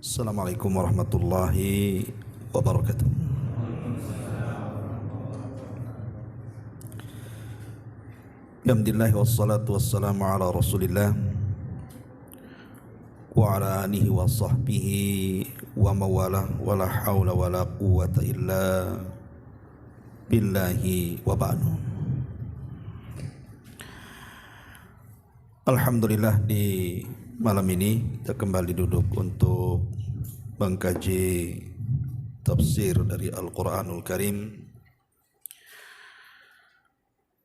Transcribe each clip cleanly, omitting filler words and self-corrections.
Assalamualaikum warahmatullahi wabarakatuh. Alhamdulillah wassalatu wassalamu ala Rasulillah wa ala alihi wa sahbihi wa mawalah wa la hawla wa la quwwata illa billahi wa ba'du. Alhamdulillah, di malam ini kita kembali duduk untuk mengkaji tafsir dari Al-Quranul Karim,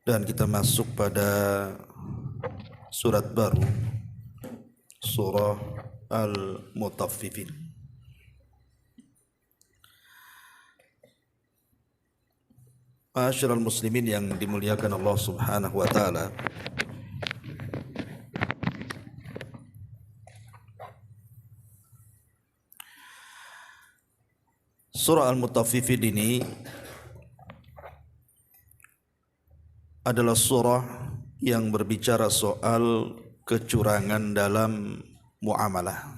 dan kita masuk pada surat baru, surah Al-Mutaffifin. Ma'asyiral muslimin yang dimuliakan Allah Subhanahu wa taala, surah Al-Mutaffifin ini adalah surah yang berbicara soal kecurangan dalam muamalah.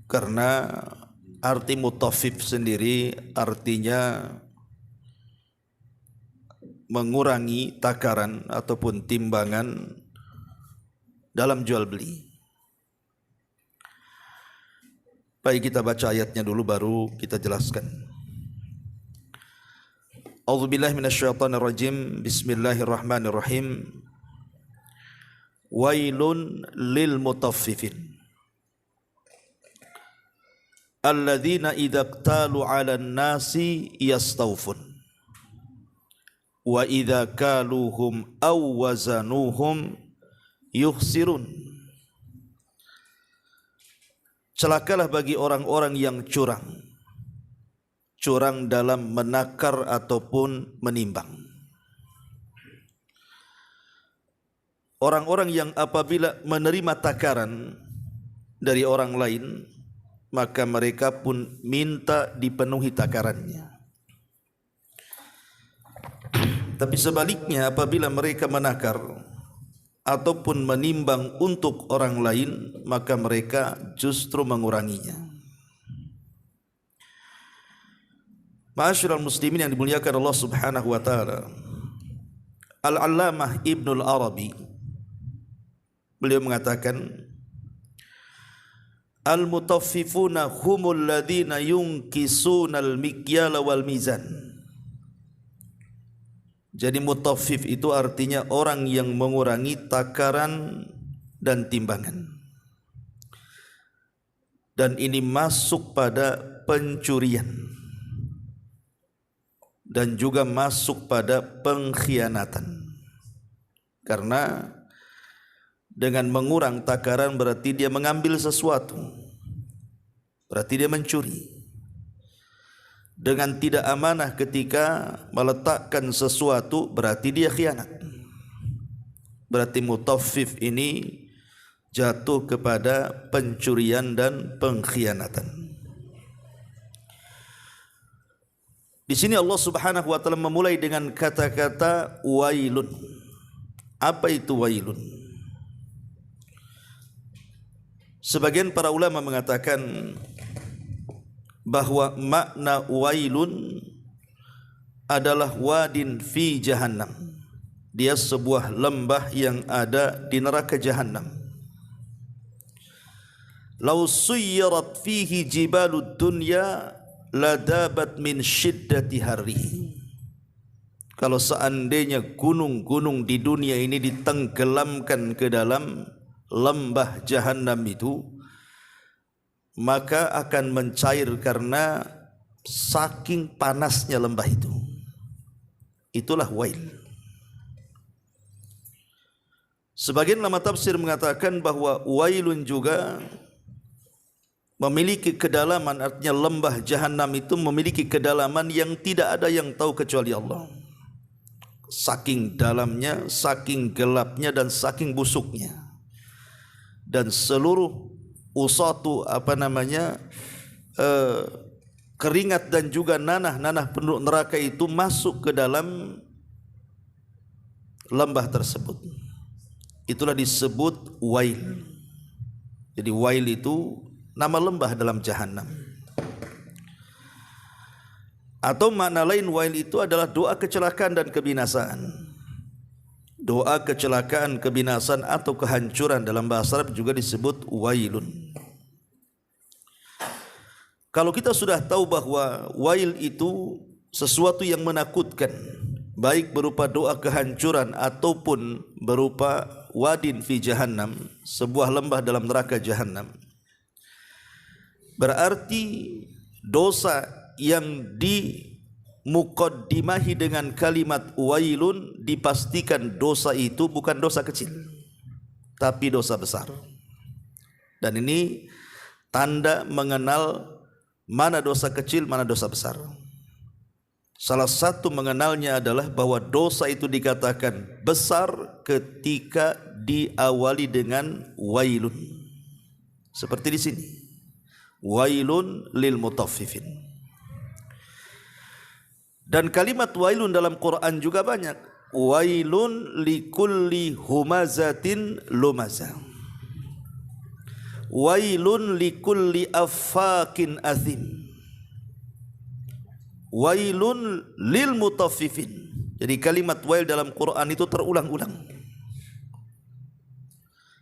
Karena arti mutaffif sendiri artinya mengurangi takaran ataupun timbangan dalam jual beli. Baik, kita baca ayatnya dulu baru kita jelaskan. A'udzubillahi minasyaitonirrajim. Bismillahirrahmanirrahim. Wailun lil mutaffifin alladzina idza iktalu 'alan nasi yastawfun wa idza kaluhum aw wazanuhum yukhsirun. Celakalah bagi orang-orang yang curang dalam menakar ataupun menimbang. Orang-orang yang apabila menerima takaran dari orang lain, maka mereka pun minta dipenuhi takarannya. Tapi sebaliknya, apabila mereka menakar ataupun menimbang untuk orang lain, maka mereka justru menguranginya. Ma'asyiral muslimin yang dimuliakan Allah Subhanahu wa taala, Al-Allamah Ibnul Arabi beliau mengatakan, al-mutaffifuna humul ladzina yunkisuna al-mikyala wal mizan. Jadi mutaffif itu artinya orang yang mengurangi takaran dan timbangan. Dan ini masuk pada pencurian dan juga masuk pada pengkhianatan. Karena dengan mengurang takaran berarti dia mengambil sesuatu, berarti dia mencuri. Dengan tidak amanah ketika meletakkan sesuatu berarti dia khianat. Berarti mutaffif ini jatuh kepada pencurian dan pengkhianatan. Di sini Allah Subhanahu wa taala memulai dengan kata-kata wailun. Apa itu wailun? Sebagian para ulama mengatakan bahwa makna wailun adalah wadin fi jahannam. Dia sebuah lembah yang ada di neraka jahannam. Lau suyyirat fihi jibalud dunya ladabat min syiddati harri. Kalau seandainya gunung-gunung di dunia ini ditenggelamkan ke dalam lembah jahannam itu, maka akan mencair karena saking panasnya lembah itu. Itulah wail. Sebagian ulama tafsir mengatakan bahwa wailun juga memiliki kedalaman, artinya lembah jahannam itu memiliki kedalaman yang tidak ada yang tahu kecuali Allah. Saking dalamnya, saking gelapnya, dan saking busuknya. Dan seluruh usatu keringat dan juga nanah-nanah penduduk neraka itu masuk ke dalam lembah tersebut. itulah disebut wail. Jadi wail itu nama lembah dalam jahanam. Atau makna lain wail itu adalah doa kecelakaan dan kebinasaan. Doa kecelakaan, kebinasaan atau kehancuran dalam bahasa Arab juga disebut wailun. Kalau kita sudah tahu bahwa wail itu sesuatu yang menakutkan, baik berupa doa kehancuran ataupun berupa wadin fi jahannam, sebuah lembah dalam neraka jahannam, berarti dosa yang dimukaddimahi dengan kalimat wailun dipastikan dosa itu bukan dosa kecil, tapi dosa besar. Dan ini tanda mengenal mana dosa kecil, mana dosa besar. Salah satu mengenalnya adalah bahwa dosa itu dikatakan besar ketika diawali dengan wailun. Seperti di sini. Wailun lil mutaffifin. Dan kalimat wailun dalam Quran juga banyak. Wailun likulli humazatin lumazah. Wailun likulli affakin athim. Wailun lil mutaffifin. Jadi kalimat wail dalam Quran itu terulang-ulang.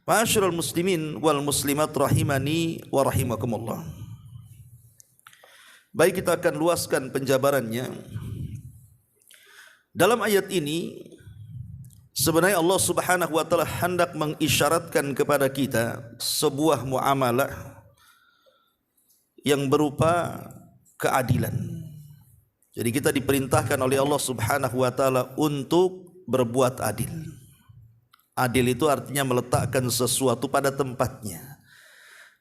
Ma'asyiral muslimin wal muslimat rahimani wa rahimakumullah. Baik, kita akan luaskan penjabarannya. Dalam ayat ini sebenarnya Allah Subhanahu wa taala hendak mengisyaratkan kepada kita sebuah muamalah yang berupa keadilan. Jadi kita diperintahkan oleh Allah Subhanahu wa taala untuk berbuat adil. Adil itu artinya meletakkan sesuatu pada tempatnya.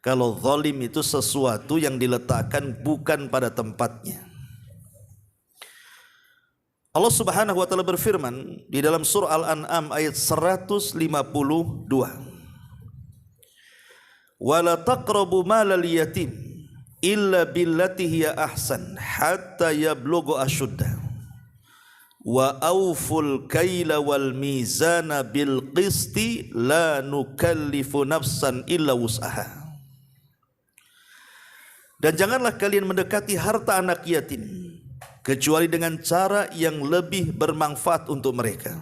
Kalau zalim itu sesuatu yang diletakkan bukan pada tempatnya. Allah Subhanahu wa taala berfirman di dalam surah Al-An'am ayat 152. Wala taqrabu malal yatim illa billati hiya ahsan hatta yablugha ashuddah wa auful kaila wal mizana bil qisti la nukallifu nafsan illa wus'aha. Dan janganlah kalian mendekati harta anak yatim kecuali dengan cara yang lebih bermanfaat untuk mereka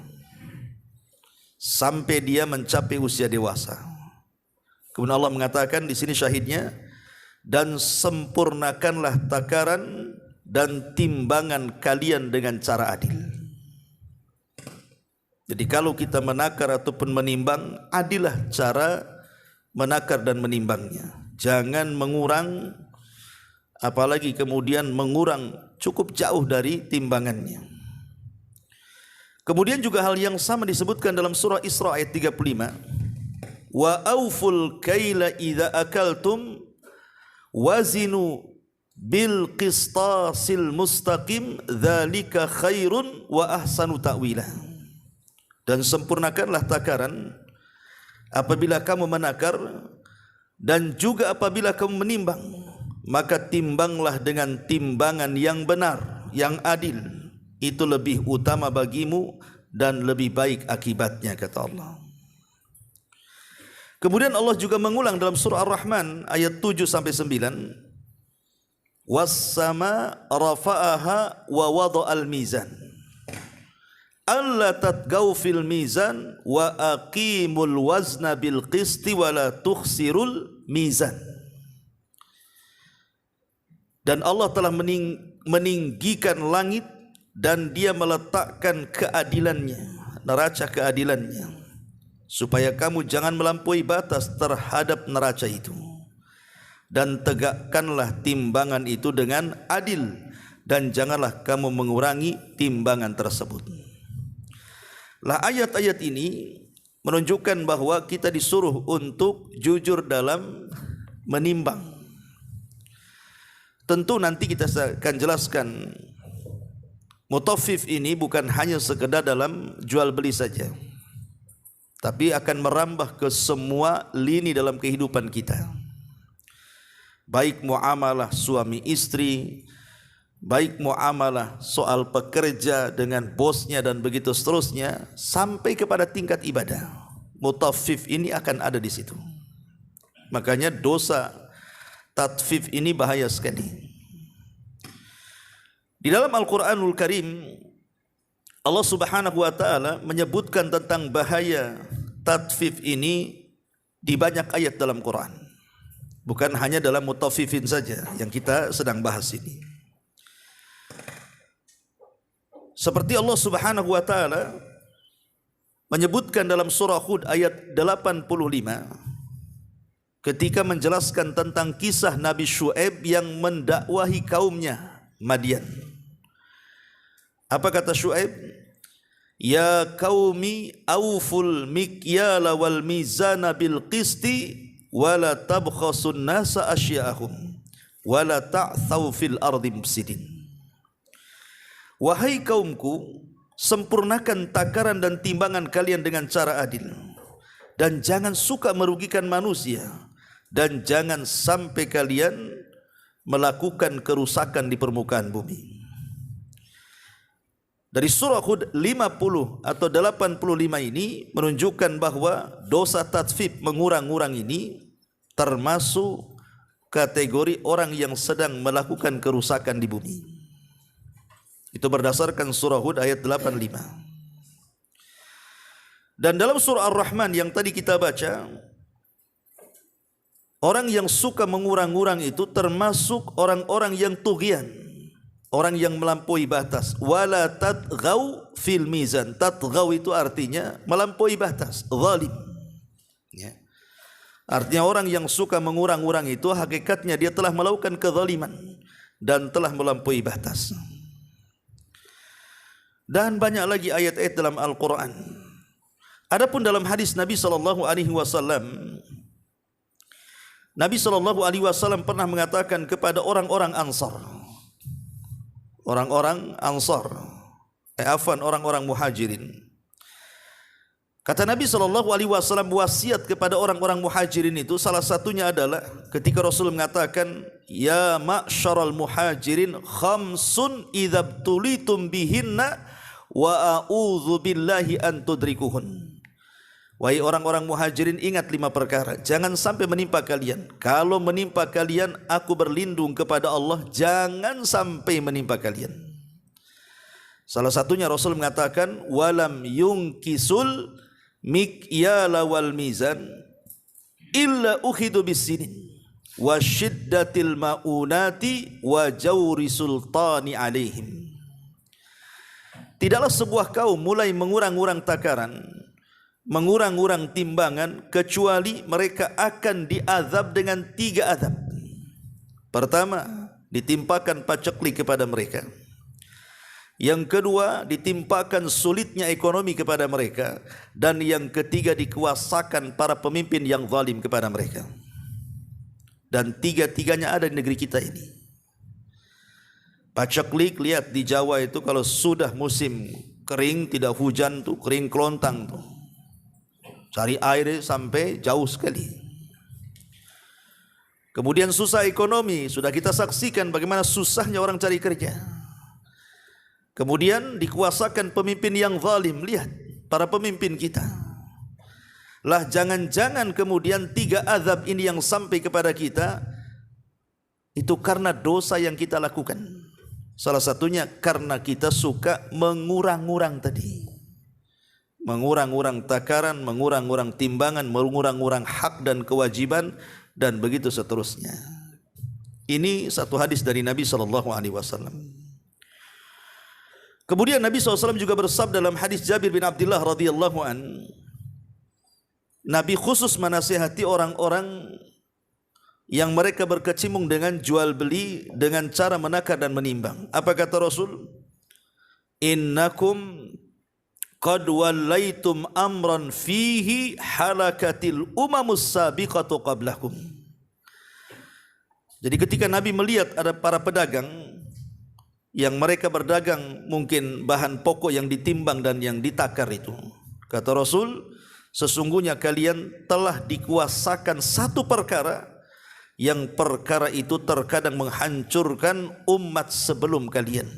sampai dia mencapai usia dewasa. Kemudian Allah mengatakan di sini syahidnya, dan sempurnakanlah takaran dan timbangan kalian dengan cara adil. Jadi kalau kita menakar ataupun menimbang, adillah cara menakar dan menimbangnya. Jangan mengurang, apalagi kemudian mengurang cukup jauh dari timbangannya. Kemudian juga hal yang sama disebutkan dalam surah Isra ayat 35. Wa auful kaila idza akaltum wazinu bil qistasil mustaqim dzalika khairun wa ahsanu ta'wila. Dan sempurnakanlah takaran apabila kamu menakar dan juga apabila kamu menimbang, maka timbanglah dengan timbangan yang benar, yang adil. Itu lebih utama bagimu dan lebih baik akibatnya, kata Allah. Kemudian Allah juga mengulang dalam surah Ar-Rahman ayat 7 sampai 9. Was-sama rafa'aha wa wada'al mizan. Alla tatgaw fil mizan wa aqimul wazna bil qisti wa la tukhsirul mizan. Dan Allah telah meninggikan langit dan dia meletakkan keadilannya, neraca keadilannya, supaya kamu jangan melampaui batas terhadap neraca itu. Dan tegakkanlah timbangan itu dengan adil, dan janganlah kamu mengurangi timbangan tersebut. Lah, ayat-ayat ini menunjukkan bahwa kita disuruh untuk jujur dalam menimbang. Tentu nanti kita akan jelaskan mutaffif ini bukan hanya sekedar dalam jual beli saja, tapi akan merambah ke semua lini dalam kehidupan kita. Baik muamalah suami istri, baik muamalah soal pekerja dengan bosnya dan begitu seterusnya, sampai kepada tingkat ibadah. mutaffif ini akan ada di situ. Makanya dosa tatfif ini bahaya sekali. Di dalam Al-Quranul Karim, Allah Subhanahu wa Ta'ala menyebutkan tentang bahaya tatfif ini di banyak ayat dalam Quran. Bukan hanya dalam mutaffifin saja yang kita sedang bahas ini. Seperti Allah Subhanahu wa Ta'ala menyebutkan dalam surah Hud ayat 85 ketika menjelaskan tentang kisah Nabi Syuaib yang mendakwahi kaumnya Madian. Apa kata Syuaib? Ya qaumi awful mikyala wal mizana bil qisti wala tabkhasun nasa asya'ahum wala ta'thaw fil ardi mufsidin. Wahai kaumku, sempurnakan takaran dan timbangan kalian dengan cara adil, dan jangan suka merugikan manusia, dan jangan sampai kalian melakukan kerusakan di permukaan bumi. Dari surah Hud 50 atau 85 ini menunjukkan bahwa dosa tatfif mengurang-urang ini termasuk kategori orang yang sedang melakukan kerusakan di bumi. Itu berdasarkan surah Hud ayat 85. Dan dalam surah Ar-Rahman yang tadi kita baca, orang yang suka mengurang-urang itu termasuk orang-orang yang tughyan, orang yang melampaui batas. Wala tatghaw fil mizan. Tatghaw itu artinya melampaui batas, zalim. Ya. Artinya orang yang suka mengurang-urang itu hakikatnya dia telah melakukan kezaliman dan telah melampaui batas. Dan banyak lagi ayat-ayat dalam Al-Quran. Adapun dalam hadis Nabi SAW, Nabi SAW pernah mengatakan kepada orang-orang Ansar, orang-orang Muhajirin. Kata Nabi SAW wasiat kepada orang-orang Muhajirin itu, salah satunya adalah ketika Rasul mengatakan, ya ma'syaral muhajirin khamsun idzabtulitum bihinna wa a'udzu billahi an tudrikuhun. Wahai orang-orang Muhajirin, ingat 5 perkara, jangan sampai menimpa kalian. Kalau menimpa kalian, aku berlindung kepada Allah, jangan sampai menimpa kalian. Salah satunya Rasul mengatakan, walam yungkisul mikyala wal mizan illa ukhidu bisinin wa syiddatil maunati wa jawri sultani alaihim. Tidaklah sebuah kaum mulai mengurang-urang takaran, mengurang-urang timbangan, kecuali mereka akan diazab dengan 3 azab. Pertama, ditimpakan pacekli kepada mereka. Yang kedua, ditimpakan sulitnya ekonomi kepada mereka. Dan yang ketiga, dikuasakan para pemimpin yang zalim kepada mereka. Dan 3-tiganya ada di negeri kita ini. Paceklik, lihat di Jawa itu kalau sudah musim kering, tidak hujan tuh, kering kelontang tuh. Cari air sampai jauh sekali. Kemudian susah ekonomi, sudah kita saksikan bagaimana susahnya orang cari kerja. Kemudian dikuasakan pemimpin yang zalim, lihat para pemimpin kita. Lah jangan-jangan kemudian 3 azab ini yang sampai kepada kita itu karena dosa yang kita lakukan. Salah satunya karena kita suka mengurang-urang tadi. Mengurang-urang takaran, mengurang-urang timbangan, mengurang-urang hak dan kewajiban, dan begitu seterusnya. Ini satu hadis dari Nabi SAW. Kemudian Nabi SAW juga bersabda dalam hadis Jabir bin Abdullah radhiyallahu an, Nabi khusus menasihati orang-orang yang mereka berkecimpung dengan jual beli dengan cara menakar dan menimbang. Apa kata Rasul? Innakum qad wallaitum amran fihi halakatil umamus sabiqatu qablakum. Jadi ketika Nabi melihat ada para pedagang yang mereka berdagang mungkin bahan pokok yang ditimbang dan yang ditakar itu, kata Rasul, sesungguhnya kalian telah dikuasakan satu perkara yang perkara itu terkadang menghancurkan umat sebelum kalian.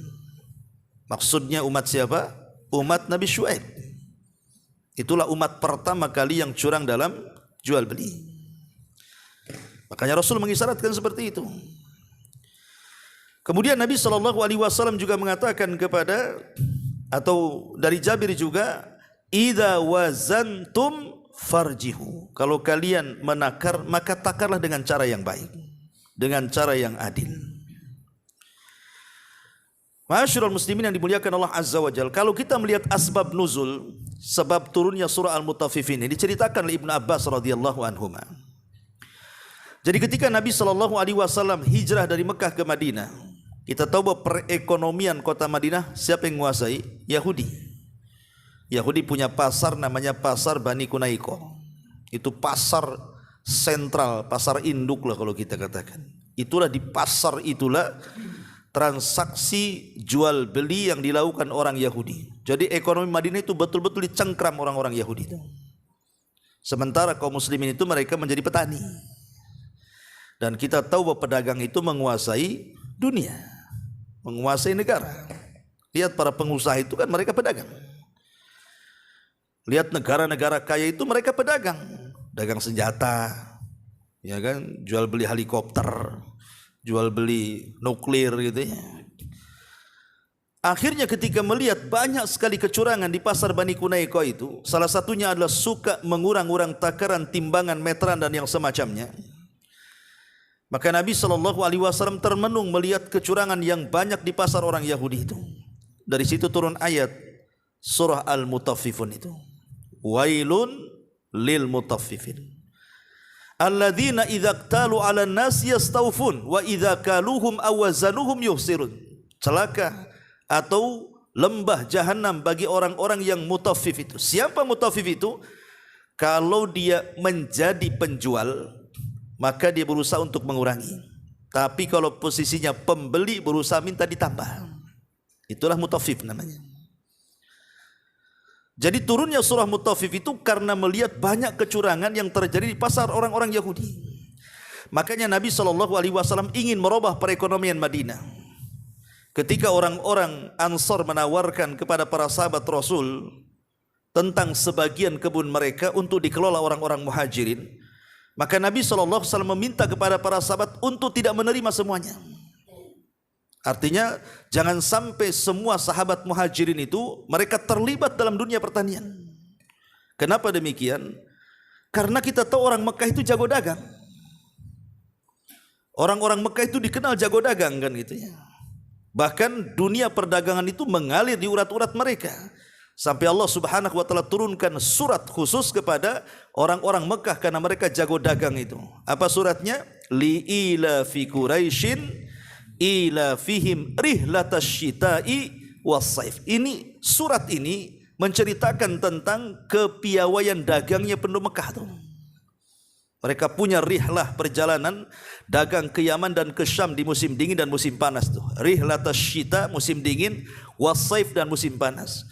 Maksudnya umat siapa? Umat Nabi Syuaib. Itulah umat pertama kali yang curang dalam jual beli. Makanya Rasul mengisyaratkan seperti itu. Kemudian Nabi SAW juga mengatakan kepada, atau dari Jabir juga, idza wazantum farjihu. Kalau kalian menakar, maka takarlah dengan cara yang baik, dengan cara yang adil. Ma'asyiral muslimin yang dimuliakan Allah Azza wa Jalla, kalau kita melihat asbab nuzul, sebab turunnya surah Al-Mutaffifin ini diceritakan oleh Ibnu Abbas radhiyallahu anhuma. Jadi ketika Nabi SAW hijrah dari Mekah ke Madinah, kita tahu bahwa perekonomian kota Madinah siapa yang menguasai? Yahudi. Yahudi punya pasar namanya pasar Bani Kunaiko. Itu pasar sentral, pasar induk lah kalau kita katakan. Itulah di pasar itulah transaksi jual beli yang dilakukan orang Yahudi. Jadi ekonomi Madinah itu betul-betul dicengkram orang-orang Yahudi itu. Sementara kaum muslimin itu mereka menjadi petani. Dan kita tahu bahwa pedagang itu menguasai dunia, menguasai negara. Lihat para pengusaha itu kan mereka pedagang. Lihat negara-negara kaya itu mereka pedagang, dagang senjata, ya kan, jual beli helikopter, jual beli nuklir gitu ya. Akhirnya ketika melihat banyak sekali kecurangan di pasar Bani Kunaiko itu, salah satunya adalah suka mengurang-urang takaran, timbangan, meteran dan yang semacamnya. Maka Nabi SAW termenung melihat kecurangan yang banyak di pasar orang Yahudi itu. Dari situ turun ayat surah Al-Mutaffifun itu. Wailun lil mutaffifin. Alladzina idza iktalu 'alan nas yastawfun wa idza kaluhum aw wazanuhum yuhsirun. Celaka atau lembah jahanam bagi orang-orang yang mutaffif itu. Siapa mutaffif itu? Kalau dia menjadi penjual, maka dia berusaha untuk mengurangi. Tapi kalau posisinya pembeli, berusaha minta ditambah. Itulah mutaffif namanya. Jadi turunnya surah Mutaffif itu karena melihat banyak kecurangan yang terjadi di pasar orang-orang Yahudi. Makanya Nabi SAW ingin merubah perekonomian Madinah. Ketika orang-orang Ansar menawarkan kepada para sahabat Rasul tentang sebagian kebun mereka untuk dikelola orang-orang Muhajirin, maka Nabi SAW meminta kepada para sahabat untuk tidak menerima semuanya. Artinya jangan sampai semua sahabat Muhajirin itu mereka terlibat dalam dunia pertanian. Kenapa demikian? Karena kita tahu orang Mekah itu jago dagang. Orang-orang Mekah itu dikenal jago dagang kan gitu ya. Bahkan dunia perdagangan itu mengalir di urat-urat mereka. Sampai Allah Subhanahu wa taala turunkan surat khusus kepada orang-orang Mekah karena mereka jago dagang itu. Apa suratnya? Li ila fi Quraisyin ila fihim rihlatash syita'i was-saif. Ini surat ini menceritakan tentang kepiawaian dagangnya penduduk Mekah tuh. Mereka punya rihlah perjalanan dagang ke Yaman dan ke Syam di musim dingin dan musim panas tuh. Rihlatash syita musim dingin, was-saif dan musim panas.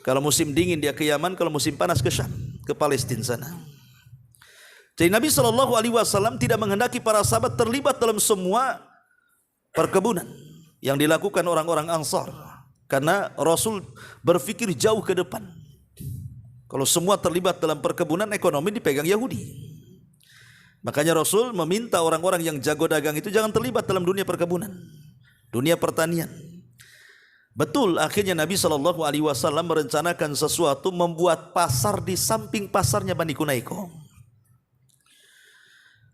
Kalau musim dingin dia ke Yaman, kalau musim panas ke Syam, ke Palestina sana. Jadi Nabi SAW tidak menghendaki para sahabat terlibat dalam semua perkebunan yang dilakukan orang-orang Ansar, karena Rasul berpikir jauh ke depan. Kalau semua terlibat dalam perkebunan, ekonomi dipegang Yahudi. Makanya Rasul meminta orang-orang yang jago dagang itu jangan terlibat dalam dunia perkebunan, dunia pertanian. Betul, akhirnya Nabi SAW merencanakan sesuatu, membuat pasar di samping pasarnya Bani Kunaiko.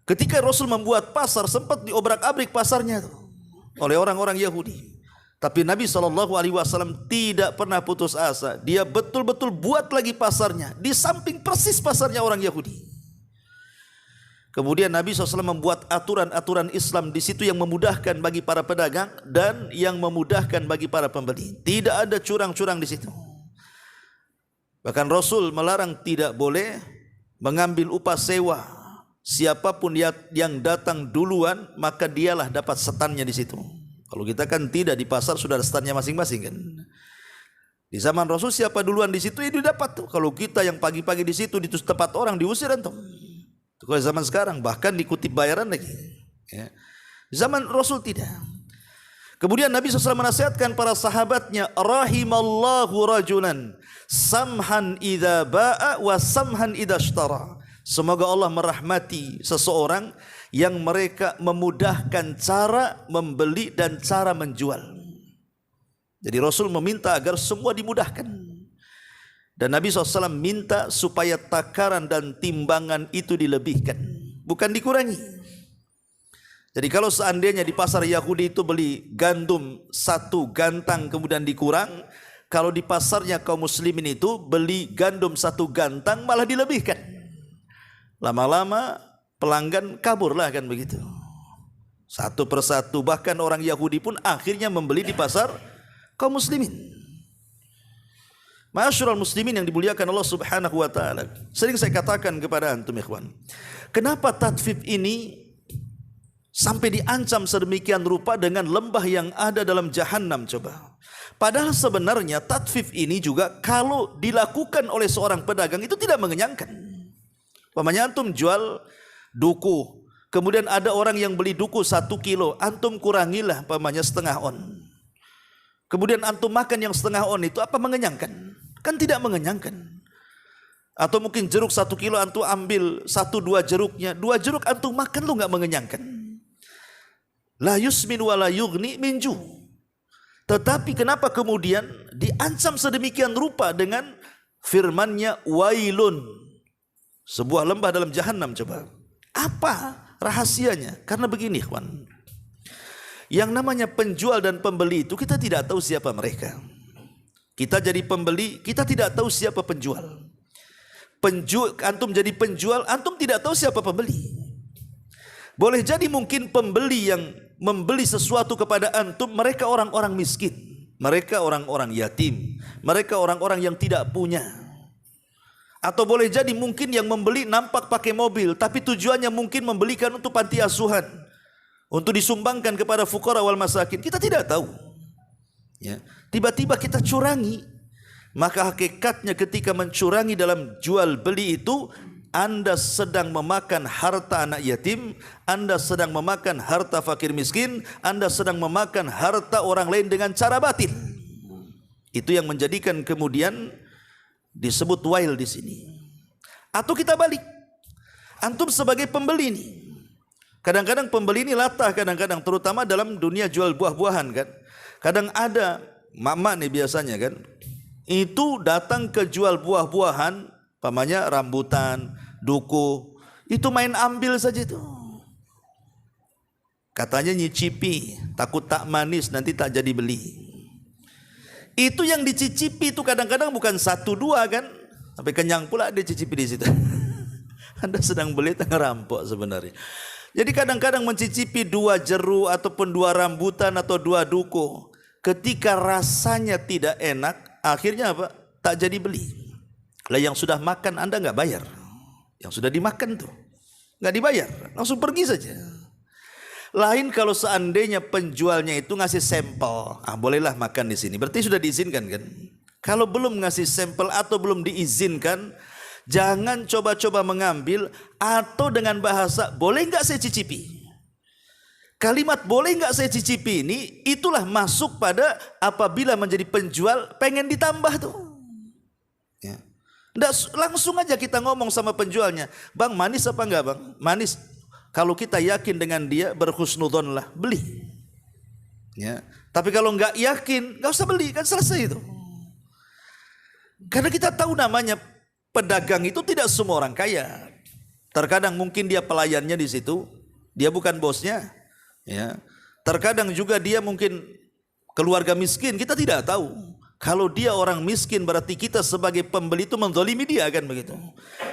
Ketika Rasul membuat pasar, sempat diobrak-abrik pasarnya tuh oleh orang-orang Yahudi. Tapi Nabi SAW tidak pernah putus asa. Dia betul-betul buat lagi pasarnya di samping persis pasarnya orang Yahudi. Kemudian Nabi SAW membuat aturan-aturan Islam di situ yang memudahkan bagi para pedagang dan yang memudahkan bagi para pembeli. Tidak ada curang-curang di situ. Bahkan Rasul melarang tidak boleh mengambil upah sewa. Siapapun yang datang duluan, maka dialah dapat setannya di situ. Kalau kita kan tidak, di pasar sudah ada setannya masing-masing kan. Di zaman Rasul siapa duluan di situ, ya dia dapat tuh. Kalau kita yang pagi-pagi di situ di tempat orang diusir antum. Kalau zaman sekarang bahkan dikutip bayaran lagi. Ya. Zaman Rasul tidak. Kemudian Nabi SAW menasihatkan para sahabatnya, rahimallahu rajulan samhan idza ba'a wa samhan idza ishtara. Semoga Allah merahmati seseorang yang mereka memudahkan cara membeli dan cara menjual. Jadi Rasul meminta agar semua dimudahkan. Dan Nabi SAW minta supaya takaran dan timbangan itu dilebihkan, bukan dikurangi. Jadi kalau seandainya di pasar Yahudi itu beli gandum 1 gantang kemudian dikurang, kalau di pasarnya kaum muslimin itu beli gandum 1 gantang malah dilebihkan. Lama-lama pelanggan kaburlah kan begitu. Satu persatu, bahkan orang Yahudi pun akhirnya membeli di pasar kaum muslimin. Ma'asyiral muslimin yang dimuliakan Allah Subhanahu wa taala. Sering saya katakan kepada antum ikhwan, kenapa tatfif ini sampai diancam sedemikian rupa dengan lembah yang ada dalam jahanam coba. Padahal sebenarnya tatfif ini juga kalau dilakukan oleh seorang pedagang itu tidak mengenyangkan. Umpamanya antum jual duku, kemudian ada orang yang beli duku 1 kilo, antum kurangilah umpamanya setengah on. Kemudian antum makan yang setengah on itu, apa mengenyangkan? Kan tidak mengenyangkan. Atau mungkin jeruk 1 kilo antum ambil 1-2 jeruknya, 2 jeruk antum makan lu nggak mengenyangkan. La yusmin wa la yughni min ju'. Tetapi kenapa kemudian diancam sedemikian rupa dengan firman-Nya wailun, sebuah lembah dalam jahanam coba. Apa rahasianya? Karena begini ikhwan, yang namanya penjual dan pembeli itu kita tidak tahu siapa mereka. Kita jadi pembeli, kita tidak tahu siapa penjual. Antum jadi penjual, antum tidak tahu siapa pembeli. Boleh jadi mungkin pembeli yang membeli sesuatu kepada antum, mereka orang-orang miskin, mereka orang-orang yatim, mereka orang-orang yang tidak punya. Atau boleh jadi mungkin yang membeli nampak pakai mobil, tapi tujuannya mungkin membelikan untuk panti asuhan, untuk disumbangkan kepada fuqara wal masakin. Kita tidak tahu. Ya, tiba-tiba kita curangi. Maka hakikatnya ketika mencurangi dalam jual beli itu, Anda sedang memakan harta anak yatim, Anda sedang memakan harta fakir miskin, Anda sedang memakan harta orang lain dengan cara batil. Itu yang menjadikan kemudian disebut wail di sini. Atau kita balik, antum sebagai pembeli ini, kadang-kadang pembeli ini latah, kadang-kadang terutama dalam dunia jual buah-buahan kan. Kadang ada mama nih biasanya kan, itu datang ke jual buah-buahan, pamannya rambutan, duku, itu main ambil saja itu. Katanya nyicipi, takut tak manis nanti tak jadi beli. Itu yang dicicipi itu kadang-kadang bukan 1-2 kan, sampai kenyang pula dia cicipi di situ. Anda sedang beli tengah rampok sebenarnya. Jadi kadang-kadang mencicipi 2 jeruk ataupun 2 rambutan atau 2 duku, ketika rasanya tidak enak, akhirnya apa? Tak jadi beli. Lah yang sudah makan Anda nggak bayar, yang sudah dimakan tuh nggak dibayar, langsung pergi saja. Lain kalau seandainya penjualnya itu ngasih sampel, bolehlah makan di sini, berarti sudah diizinkan kan. Kalau belum ngasih sampel atau belum diizinkan, jangan coba-coba mengambil. Atau dengan bahasa boleh nggak saya cicipi. Kalimat boleh nggak saya cicipi ini, itulah masuk pada apabila menjadi penjual pengen ditambah tuh. Ya. Nggak, langsung aja kita ngomong sama penjualnya, bang manis apa enggak bang? Manis. Kalau kita yakin dengan dia, berhusnudzon lah, beli. Ya. Tapi kalau nggak yakin, nggak usah beli, kan selesai itu. Karena kita tahu namanya pedagang itu tidak semua orang kaya. Terkadang mungkin dia pelayannya di situ, dia bukan bosnya. Ya. Terkadang juga dia mungkin keluarga miskin, kita tidak tahu. Kalau dia orang miskin berarti kita sebagai pembeli itu menzalimi dia kan begitu.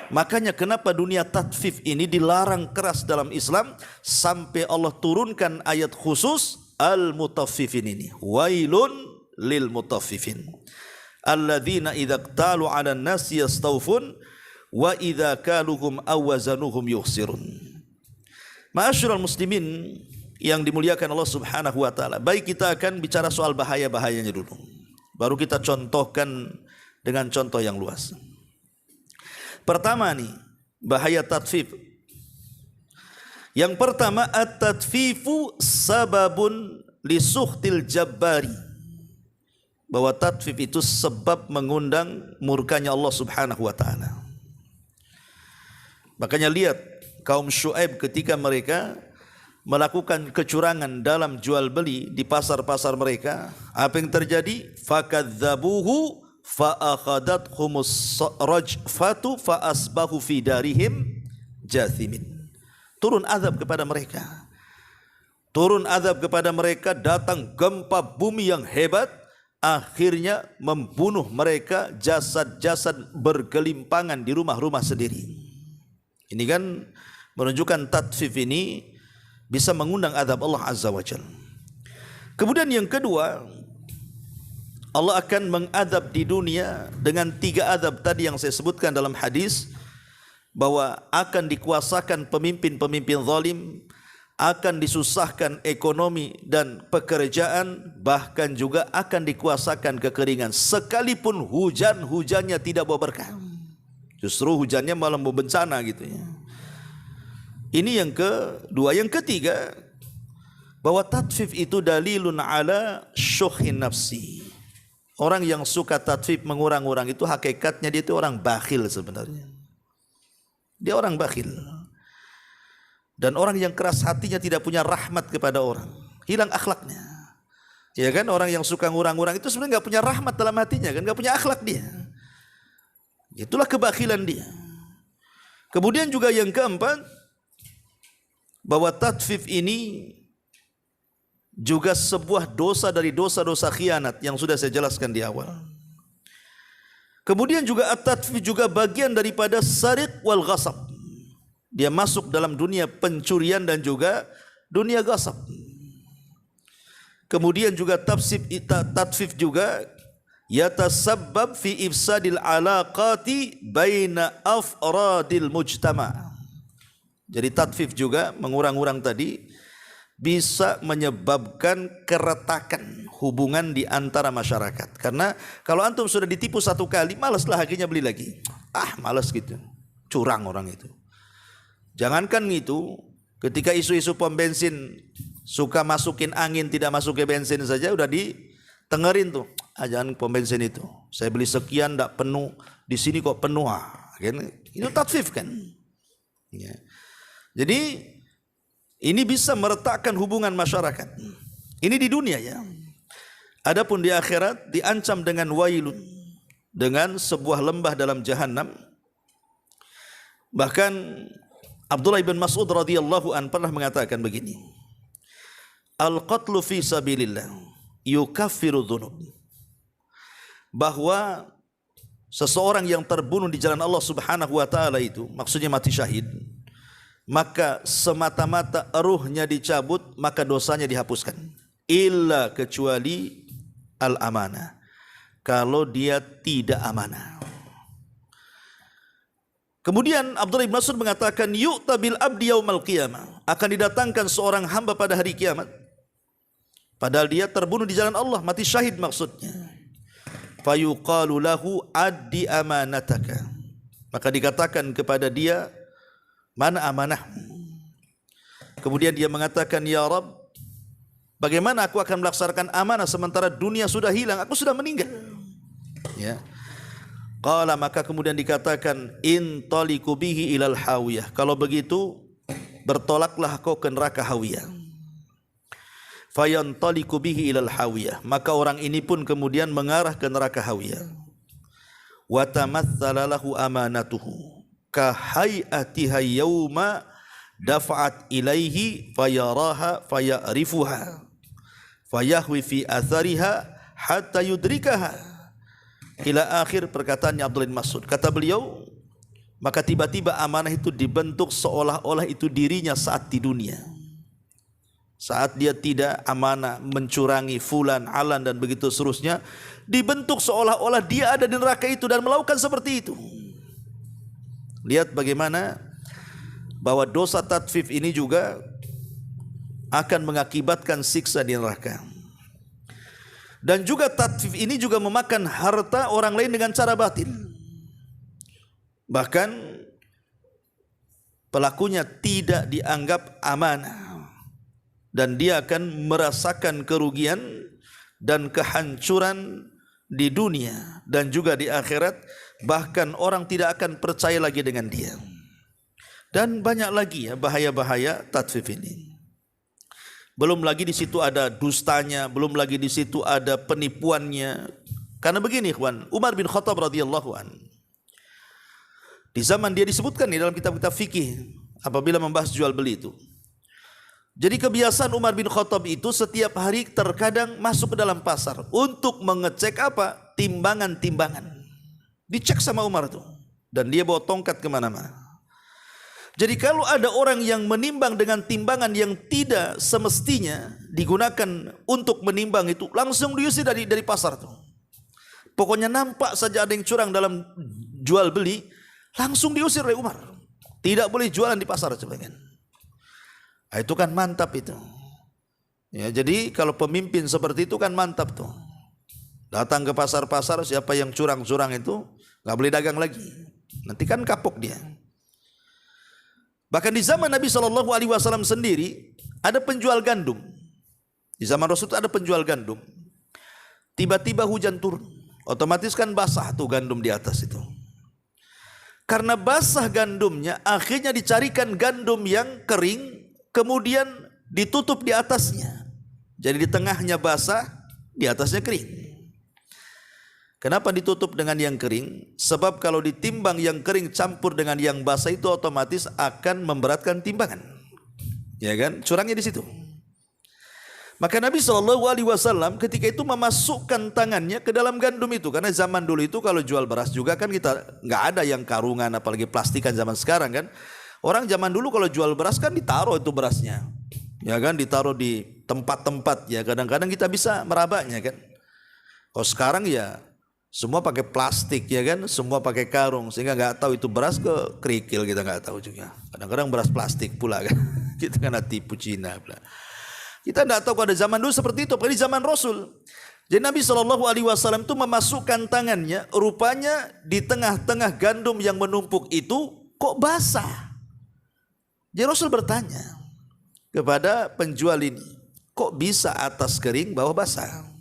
Makanya kenapa dunia tatfif ini dilarang keras dalam Islam, sampai Allah turunkan ayat khusus al-mutaffifin ini. Wailun lil mutaffifin. Alladzina idza qtalu 'alan nasi yastawfun wa idza kaluhum aw wazanuhum yukhsirun. Ma'asyiral muslimin yang dimuliakan Allah Subhanahu wa taala. Baik, kita akan bicara soal bahaya-bahayanya dulu. Baru kita contohkan dengan contoh yang luas. Pertama nih, bahaya tatfif. Yang pertama, at-tatfifu sababun li sukhtil jabbari. bahwa tatfif itu sebab mengundang murkanya Allah Subhanahu wa taala. Makanya lihat kaum Syuaib ketika mereka melakukan kecurangan dalam jual beli di pasar-pasar mereka, apa yang terjadi? Fakadzabuhu fa akhadathhumus rajfatu fa asbahu fi darihim jathimin. Turun azab kepada mereka. Turun azab kepada mereka, datang gempa bumi yang hebat, akhirnya membunuh mereka, jasad-jasad bergelimpangan di rumah-rumah sendiri. Ini kan menunjukkan tatfif ini bisa mengundang azab Allah Azza wa Jalla. Kemudian yang kedua, Allah akan mengadab di dunia dengan 3 azab tadi yang saya sebutkan dalam hadis, bahwa akan dikuasakan pemimpin-pemimpin zalim, akan disusahkan ekonomi dan pekerjaan, bahkan juga akan dikuasakan kekeringan. Sekalipun hujannya tidak bawa berkah, justru hujannya malah membawa bencana gitu ya. Ini yang kedua. Yang ketiga, bahwa tatfif itu dalilun ala syuhin nafsi. Orang yang suka tatfif, mengurang-urang, itu hakikatnya dia itu orang bakhil sebenarnya. Dia orang bakhil. Dan orang yang keras hatinya tidak punya rahmat kepada orang, hilang akhlaknya. Ya kan, orang yang suka ngurang-ngurang itu sebenarnya nggak punya rahmat dalam hatinya kan, nggak punya akhlak dia. Itulah kebakhilan dia. Kemudian juga yang keempat, bahwa tatfif ini juga sebuah dosa dari dosa-dosa khianat yang sudah saya jelaskan di awal. Kemudian juga at-tatfif juga bagian daripada sariq wal ghasab. Dia masuk dalam dunia pencurian dan juga dunia ghasab. Kemudian juga tatfif juga yatasabbab fi ifsadil alaqati baina afradil mujtama'. Jadi tatfif juga, mengurang-urang tadi, bisa menyebabkan keretakan hubungan di antara masyarakat. Karena kalau antum sudah ditipu satu kali, malaslah akhirnya beli lagi. Malas gitu. Curang orang itu. Jangankan itu, ketika isu-isu pom bensin suka masukin angin, tidak masuk ke bensin saja udah ditengerin tuh. Jangan pom bensin itu. Saya beli sekian enggak penuh, di sini kok penuh. Itu tatfif kan. Ya. Jadi ini bisa meretakkan hubungan masyarakat. Ini di dunia ya. Adapun di akhirat diancam dengan wailun, dengan sebuah lembah dalam jahanam. Bahkan Abdullah bin Mas'ud radhiyallahu an pernah mengatakan begini, al-qatlu fi sabilillah yukaffiru dzunub. Bahwa seseorang yang terbunuh di jalan Allah Subhanahu wa taala itu, maksudnya mati syahid, maka semata-mata ruhnya dicabut, maka dosanya dihapuskan. Illa, kecuali al-amanah, kalau dia tidak amanah. Kemudian Abdullah bin Mas'ud mengatakan, yu'ta bil abdi yaumal qiyamah, akan didatangkan seorang hamba pada hari kiamat, padahal dia terbunuh di jalan Allah, mati syahid maksudnya. Fayuqalu lahu addi amanataka, maka dikatakan kepada dia, mana amanah? Kemudian dia mengatakan, ya Rabb, bagaimana aku akan melaksanakan amanah sementara dunia sudah hilang, aku sudah meninggal. Ya. Qala, maka kemudian dikatakan, intaliqu bihi ilal hawiyah, kalau begitu bertolaklah kau ke neraka hawiyah. Fayantaliqu bihi ilal hawiyah, maka orang ini pun kemudian mengarah ke neraka hawiyah. Wa tamatsala lahu amanatuhu kahayatiha yauma dafa'at ilaihi fayaraha fayarifuha fayahwi fi athariha hatta yudrikaha, ila akhir perkataannya Abdullah bin Mas'ud. Kata beliau, maka tiba-tiba amanah itu dibentuk seolah-olah itu dirinya saat di dunia. Saat dia tidak amanah, mencurangi fulan, alan dan begitu seterusnya, dibentuk seolah-olah dia ada di neraka itu dan melakukan seperti itu. Lihat bagaimana bahwa dosa tatfif ini juga akan mengakibatkan siksa di neraka. Dan juga tatfif ini juga memakan harta orang lain dengan cara batil. Bahkan pelakunya tidak dianggap amanah, dan dia akan merasakan kerugian dan kehancuran di dunia dan juga di akhirat, bahkan orang tidak akan percaya lagi dengan dia. Dan banyak lagi ya bahaya-bahaya tatfif ini. Belum lagi di situ ada dustanya, belum lagi di situ ada penipuannya. Karena begini ikhwan, Umar bin Khattab radhiyallahu an, di zaman dia disebutkan di dalam kitab-kitab fikih apabila membahas jual beli itu. Jadi kebiasaan Umar bin Khattab itu setiap hari terkadang masuk ke dalam pasar untuk mengecek apa? Timbangan-timbangan. Dicek sama Umar tuh. Dan dia bawa tongkat kemana-mana. Jadi kalau ada orang yang menimbang dengan timbangan yang tidak semestinya digunakan untuk menimbang itu, langsung diusir dari pasar tuh. Pokoknya nampak saja ada yang curang dalam jual beli, langsung diusir oleh Umar. Tidak boleh jualan di pasar sebagian. Nah, itu kan mantap itu. Ya, jadi kalau pemimpin seperti itu kan mantap tuh. Datang ke pasar-pasar, siapa yang curang-curang itu nggak boleh dagang lagi. Nanti kan kapok dia. Bahkan di zaman Nabi SAW sendiri ada penjual gandum. Di zaman Rasul itu ada penjual gandum. Tiba-tiba hujan turun, otomatis kan basah tuh gandum di atas itu. Karena basah gandumnya, akhirnya dicarikan gandum yang kering, kemudian ditutup di atasnya. Jadi di tengahnya basah, di atasnya kering. Kenapa ditutup dengan yang kering? Sebab kalau ditimbang yang kering campur dengan yang basah itu otomatis akan memberatkan timbangan. Ya kan? Curangnya di situ. Maka Nabi SAW ketika itu memasukkan tangannya ke dalam gandum itu. Karena zaman dulu itu kalau jual beras juga kan kita nggak ada yang karungan, apalagi plastikan zaman sekarang kan. Orang zaman dulu kalau jual beras kan ditaruh itu berasnya. Ya kan, ditaruh di tempat-tempat ya. Kadang-kadang kita bisa merabanya kan. Kalau sekarang ya semua pakai plastik ya kan, semua pakai karung sehingga nggak tahu itu beras ke kerikil, kita nggak tahu juga. Kadang-kadang beras plastik pula kan. Kita kena tipu Cina pula. Kita tidak tahu pada zaman dulu seperti itu, pada zaman Rasul. Jadi Nabi SAW itu memasukkan tangannya, rupanya di tengah-tengah gandum yang menumpuk itu kok basah. Jadi Rasul bertanya kepada penjual ini, kok bisa atas kering bawah basah?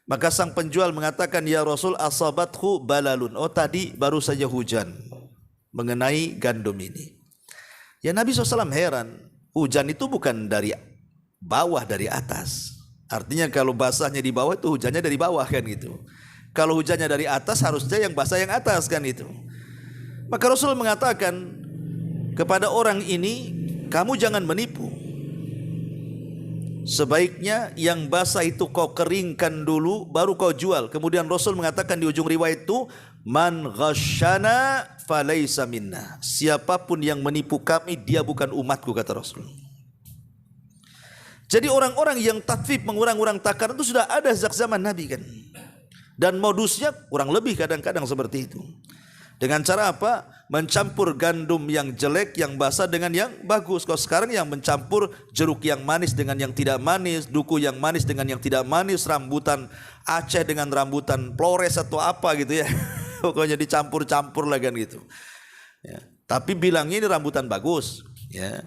Maka sang penjual mengatakan, ya Rasul, asabathu balalun. Oh tadi baru saja hujan mengenai gandum ini. Ya Nabi SAW heran, hujan itu bukan dari bawah, dari atas. Artinya kalau basahnya di bawah itu hujannya dari bawah kan gitu. Kalau hujannya dari atas harusnya yang basah yang atas kan itu. Maka Rasul mengatakan kepada orang ini, kamu jangan menipu. Sebaiknya yang basah itu kau keringkan dulu baru kau jual. Kemudian Rasul mengatakan di ujung riwayat itu, man ghasyana falaysa minna. Siapapun yang menipu kami, dia bukan umatku, kata Rasul. Jadi orang-orang yang tatfif, mengurang-urang takaran itu sudah ada sejak zaman Nabi kan. Dan modusnya kurang lebih kadang-kadang seperti itu. Dengan cara apa? Mencampur gandum yang jelek, yang basah dengan yang bagus. Kalau sekarang yang mencampur jeruk yang manis dengan yang tidak manis, duku yang manis dengan yang tidak manis, rambutan Aceh dengan rambutan Flores atau apa gitu ya. Pokoknya dicampur-campur lah kan gitu. Ya. Tapi bilangnya ini rambutan bagus. Ya.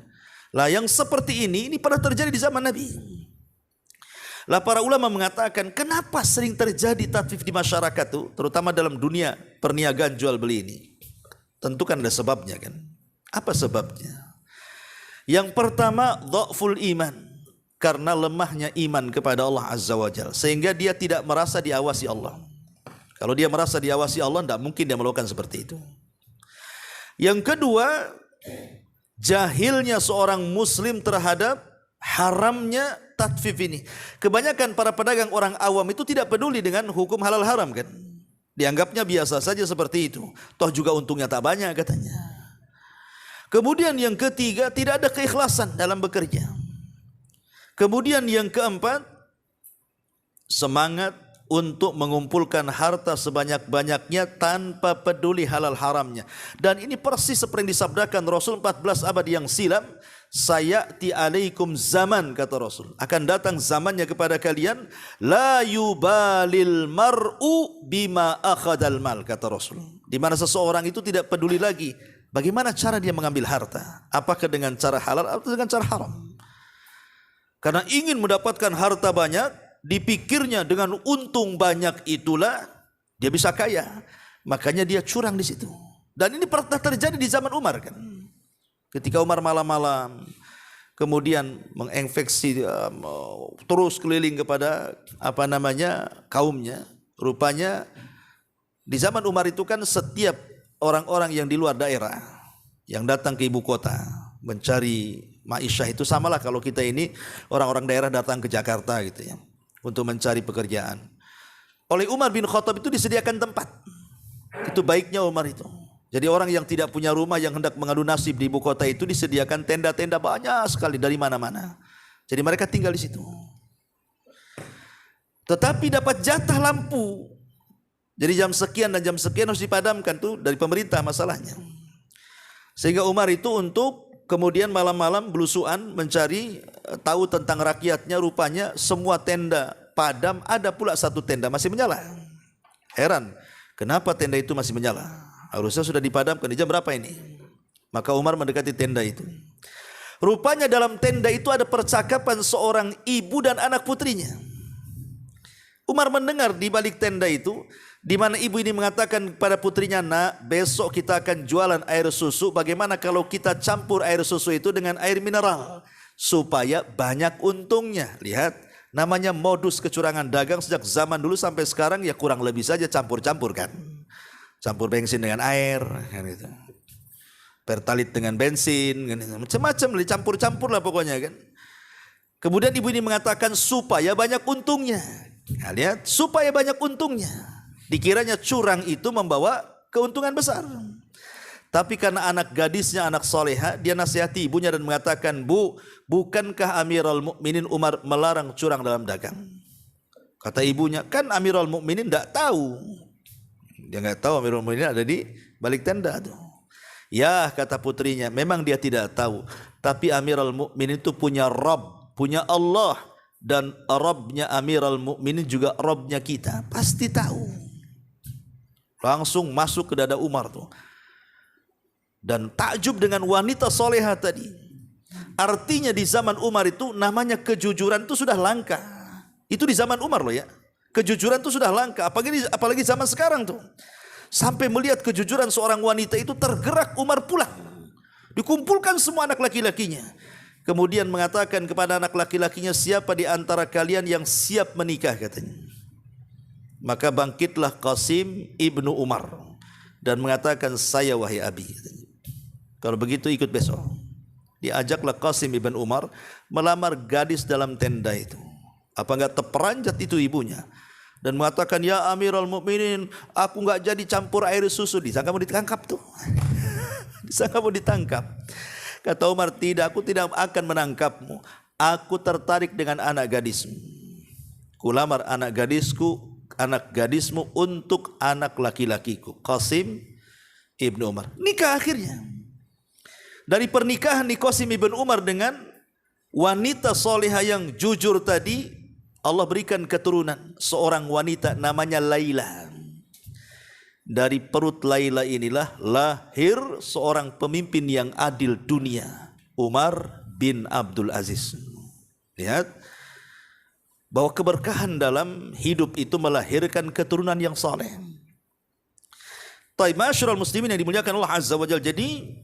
Lah yang seperti ini pernah terjadi di zaman Nabi. Lah para ulama mengatakan kenapa sering terjadi tatfif di masyarakat itu, terutama dalam dunia perniagaan jual beli ini. Tentu kan ada sebabnya kan. Apa sebabnya? Yang pertama, dha'ful iman. Karena lemahnya iman kepada Allah Azza wa Jalla, sehingga dia tidak merasa diawasi Allah. Kalau dia merasa diawasi Allah, tidak mungkin dia melakukan seperti itu. Yang kedua, jahilnya seorang muslim terhadap haramnya tatfif ini. Kebanyakan para pedagang orang awam itu tidak peduli dengan hukum halal haram kan. Dianggapnya biasa saja seperti itu. Toh juga untungnya tak banyak katanya. Kemudian yang ketiga, tidak ada keikhlasan dalam bekerja. Kemudian yang keempat, semangat untuk mengumpulkan harta sebanyak-banyaknya tanpa peduli halal haramnya. Dan ini persis seperti yang disabdakan Rasul 14 abad yang silam, sayati alaikum zaman, kata Rasul, akan datang zamannya kepada kalian, la yubalil mar'u bima akhadal mal, kata Rasul, di mana seseorang itu tidak peduli lagi bagaimana cara dia mengambil harta, apakah dengan cara halal atau dengan cara haram. Karena ingin mendapatkan harta banyak, dipikirnya dengan untung banyak itulah dia bisa kaya. Makanya dia curang di situ. Dan ini pernah terjadi di zaman Umar kan. Ketika Umar malam-malam kemudian menginfeksi terus keliling kepada kaumnya. Rupanya di zaman Umar itu kan setiap orang-orang yang di luar daerah yang datang ke ibu kota mencari maisha itu samalah kalau kita ini orang-orang daerah datang ke Jakarta gitu ya untuk mencari pekerjaan. Oleh Umar bin Khattab itu disediakan tempat. Itu baiknya Umar itu. Jadi orang yang tidak punya rumah yang hendak mengadu nasib di ibu kota itu disediakan tenda-tenda banyak sekali dari mana-mana. Jadi mereka tinggal di situ. Tetapi dapat jatah lampu. Jadi jam sekian dan jam sekian harus dipadamkan tuh dari pemerintah masalahnya. Sehingga Umar itu untuk kemudian malam-malam belusuan mencari tahu tentang rakyatnya, rupanya semua tenda padam, ada pula satu tenda masih menyala. Heran, kenapa tenda itu masih menyala? Harusnya sudah dipadamkan, di jam berapa ini? Maka Umar mendekati tenda itu. Rupanya dalam tenda itu ada percakapan seorang ibu dan anak putrinya. Umar mendengar di balik tenda itu, di mana ibu ini mengatakan kepada putrinya, nak, besok kita akan jualan air susu. Bagaimana kalau kita campur air susu itu dengan air mineral supaya banyak untungnya? Lihat, namanya modus kecurangan dagang sejak zaman dulu sampai sekarang ya kurang lebih saja campur-campur kan. Campur bensin dengan air, kan gitu. Pertalit dengan bensin, kan gitu. Macam-macam dicampur-campur lah pokoknya kan. Kemudian ibu ini mengatakan supaya banyak untungnya. Nah, lihat, supaya banyak untungnya. Dikiranya curang itu membawa keuntungan besar. Tapi karena anak gadisnya anak soleha, dia nasihati ibunya dan mengatakan, Bu, bukankah Amirul Mukminin Umar melarang curang dalam dagang? Kata ibunya, kan Amirul Mukminin tidak tahu. Dia nggak tahu Amirul Mukminin ada di balik tenda tuh. Ya, kata putrinya, memang dia tidak tahu. Tapi Amirul Mukminin itu punya Rabb, punya Allah. Dan Rabbnya Amirul Mukminin juga Rabbnya kita. Pasti tahu. Langsung masuk ke dada Umar tuh. Dan takjub dengan wanita soleha tadi. Artinya di zaman Umar itu namanya kejujuran itu sudah langka. Itu di zaman Umar loh ya. Kejujuran itu sudah langka, apalagi zaman sekarang tuh. Sampai melihat kejujuran seorang wanita itu tergerak Umar pulang. Dikumpulkan semua anak laki-lakinya. Kemudian mengatakan kepada anak laki-lakinya, siapa di antara kalian yang siap menikah katanya. Maka bangkitlah Qasim ibnu Umar dan mengatakan, saya wahai abi. Kalau begitu ikut besok. Diajaklah Qasim ibnu Umar melamar gadis dalam tenda itu. Apa enggak terperanjat itu ibunya dan mengatakan, ya Amirul Mukminin, aku enggak jadi campur air susu. Disangka mau ditangkap tuh. Disangka mau ditangkap. Kata Umar, tidak, aku tidak akan menangkapmu. Aku tertarik dengan anak gadismu. Kulamar anak gadismu untuk anak laki-lakiku. Qasim ibnu Umar. Nikah akhirnya. Dari pernikahan di Qasim ibnu Umar dengan wanita soleha yang jujur tadi, Allah berikan keturunan seorang wanita namanya Laila. Dari perut Laila inilah lahir seorang pemimpin yang adil dunia, Umar bin Abdul Aziz. Lihat bahwa keberkahan dalam hidup itu melahirkan keturunan yang saleh. Taib masyarul muslimin yang dimuliakan Allah Azza wa Jalla. Jadi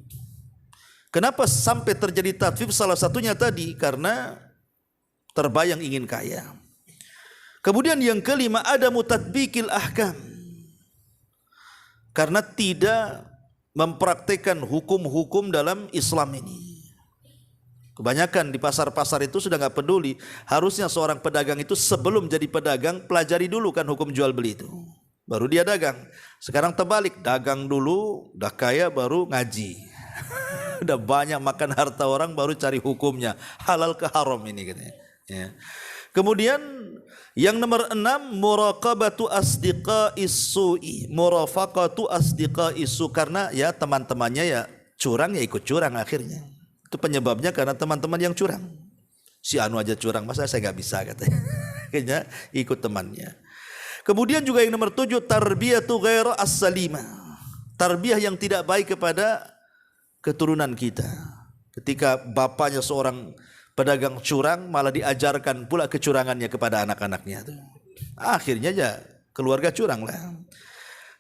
kenapa sampai terjadi tatfif? Salah satunya tadi karena terbayang ingin kaya. Kemudian yang kelima, ada mutatbikil ahkam. Karena tidak mempraktikkan hukum-hukum dalam Islam ini. Kebanyakan di pasar-pasar itu sudah nggak peduli. Harusnya seorang pedagang itu sebelum jadi pedagang pelajari dulu kan hukum jual beli itu. Baru dia dagang. Sekarang terbalik, dagang dulu, udah kaya baru ngaji. Udah banyak makan harta orang baru cari hukumnya. Halal ke haram ini katanya. Ya. Kemudian yang nomor 6, muraqabatu asdiqa'is su'i, murafaqatu asdiqa'is su, karena ya teman-temannya ya curang ya ikut curang akhirnya. Itu penyebabnya karena teman-teman yang curang. Si Anu aja curang, masa saya nggak bisa katanya. Akhirnya ikut temannya. Kemudian juga yang nomor 7, tarbiyatu ghaira as-salimah. Tarbiyah yang tidak baik kepada keturunan kita. Ketika bapaknya seorang Pedagang curang malah diajarkan pula kecurangannya kepada anak-anaknya. Akhirnya ya keluarga curang lah.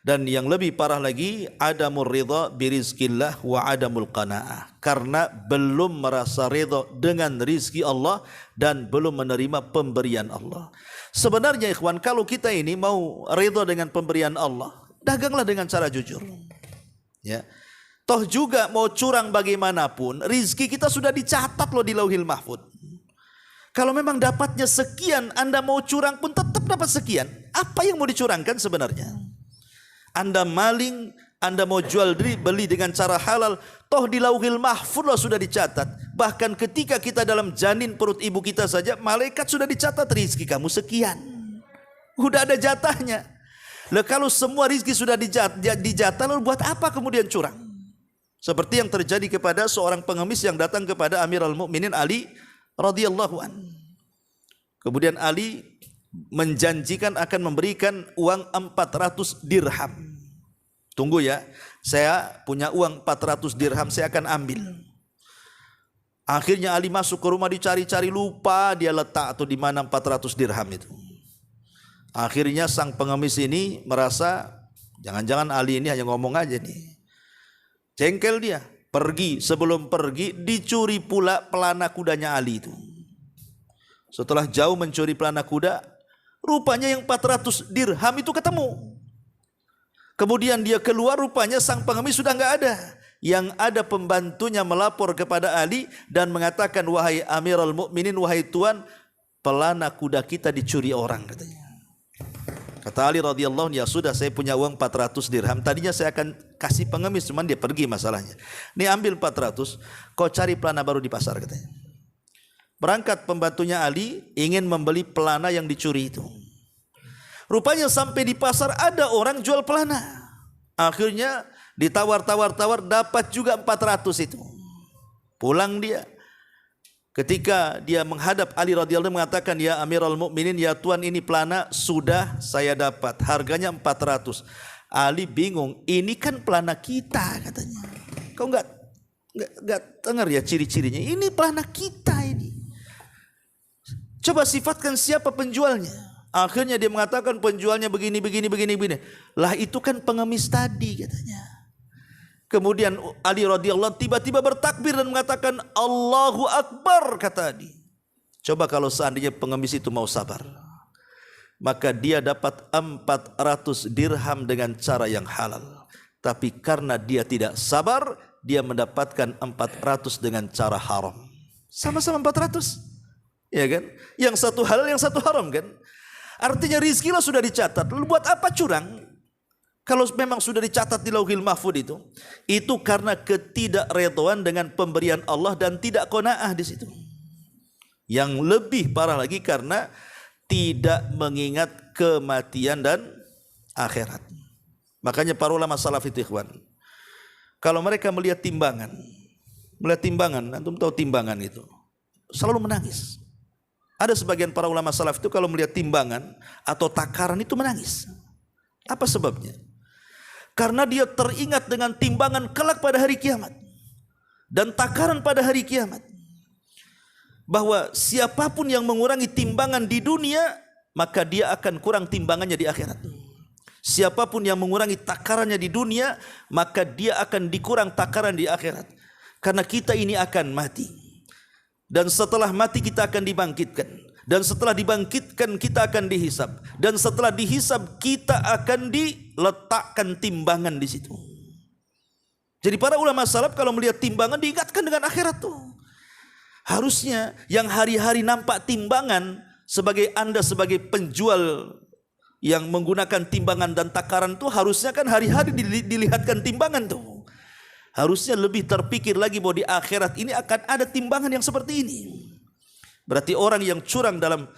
Dan yang lebih parah lagi, adamur ridha birizkillah wa adamul qanaah. Karena belum merasa ridha dengan rizki Allah dan belum menerima pemberian Allah. Sebenarnya ikhwan, kalau kita ini mau ridha dengan pemberian Allah, daganglah dengan cara jujur. Ya. Toh juga mau curang bagaimanapun, rizki kita sudah dicatat loh di Lauhil Mahfud. Kalau memang dapatnya sekian, Anda mau curang pun tetap dapat sekian. Apa yang mau dicurangkan sebenarnya? Anda maling, Anda mau jual beli dengan cara halal, toh di Lauhil Mahfud loh sudah dicatat. Bahkan ketika kita dalam janin perut ibu kita saja, malaikat sudah dicatat rizki kamu sekian. Udah ada jatahnya. Lah kalau semua rizki sudah dijatah, lalu buat apa kemudian curang? Seperti yang terjadi kepada seorang pengemis yang datang kepada Amirul Mukminin Ali radhiyallahu an. Kemudian Ali menjanjikan akan memberikan uang 400 dirham. Tunggu ya, saya punya uang 400 dirham, saya akan ambil. Akhirnya Ali masuk ke rumah, dicari-cari, lupa dia letak atau di mana 400 dirham itu. Akhirnya sang pengemis ini merasa jangan-jangan Ali ini hanya ngomong aja nih. Jengkel dia, pergi, sebelum pergi dicuri pula pelana kudanya Ali itu. Setelah jauh mencuri pelana kuda, rupanya yang 400 dirham itu ketemu. Kemudian dia keluar, rupanya sang pengemis sudah enggak ada. Yang ada pembantunya melapor kepada Ali dan mengatakan, wahai Amirul Mukminin, wahai Tuan, pelana kuda kita dicuri orang, katanya. Kata Ali radhiyallahu anhu, ya sudah, saya punya uang 400 dirham. Tadinya saya akan kasih pengemis, cuman dia pergi masalahnya. Nih ambil 400, kau cari pelana baru di pasar, katanya. Berangkat pembantunya Ali ingin membeli pelana yang dicuri itu. Rupanya sampai di pasar ada orang jual pelana. Akhirnya ditawar-tawar dapat juga 400 itu. Pulang dia. Ketika dia menghadap Ali radhiyallahu anhu mengatakan, ya Amirul Mukminin, ya Tuan, ini pelana sudah saya dapat, harganya 400. Ali bingung, ini kan pelana kita, katanya. Kau enggak dengar ya ciri-cirinya? Ini pelana kita ini. Coba sifatkan siapa penjualnya. Akhirnya dia mengatakan penjualnya begini. Lah itu kan pengemis tadi, katanya. Kemudian Ali radhiyallahu tiba-tiba bertakbir dan mengatakan Allahu Akbar, kata Ali. Coba kalau seandainya pengemis itu mau sabar, maka dia dapat 400 dirham dengan cara yang halal. Tapi karena dia tidak sabar, dia mendapatkan 400 dengan cara haram. Sama-sama 400, ya kan? Yang satu halal, yang satu haram, kan? Artinya rizki lo sudah dicatat. Lalu buat apa curang? Kalau memang sudah dicatat di Lauhil Mahfud itu karena ketidakredhaan dengan pemberian Allah dan tidak qanaah di situ. Yang lebih parah lagi karena tidak mengingat kematian dan akhirat. Makanya para ulama salaf itu, ikhwan, kalau mereka melihat timbangan, antum tahu timbangan itu, selalu menangis. Ada sebagian para ulama salaf itu kalau melihat timbangan atau takaran itu menangis. Apa sebabnya? Karena dia teringat dengan timbangan kelak pada hari kiamat dan takaran pada hari kiamat, bahwa siapapun yang mengurangi timbangan di dunia, maka dia akan kurang timbangannya di akhirat. Siapapun yang mengurangi takarannya di dunia, maka dia akan dikurang takaran di akhirat. Karena kita ini akan mati, dan setelah mati kita akan dibangkitkan. Dan setelah dibangkitkan kita akan dihisab, dan setelah dihisab kita akan diletakkan timbangan di situ. Jadi para ulama salaf kalau melihat timbangan diingatkan dengan akhirat tuh. Harusnya yang hari-hari nampak timbangan, Anda sebagai penjual yang menggunakan timbangan dan takaran tuh, harusnya kan hari-hari dilihatkan timbangan tuh. Harusnya lebih terpikir lagi bahwa di akhirat ini akan ada timbangan yang seperti ini. Berarti orang yang curang dalam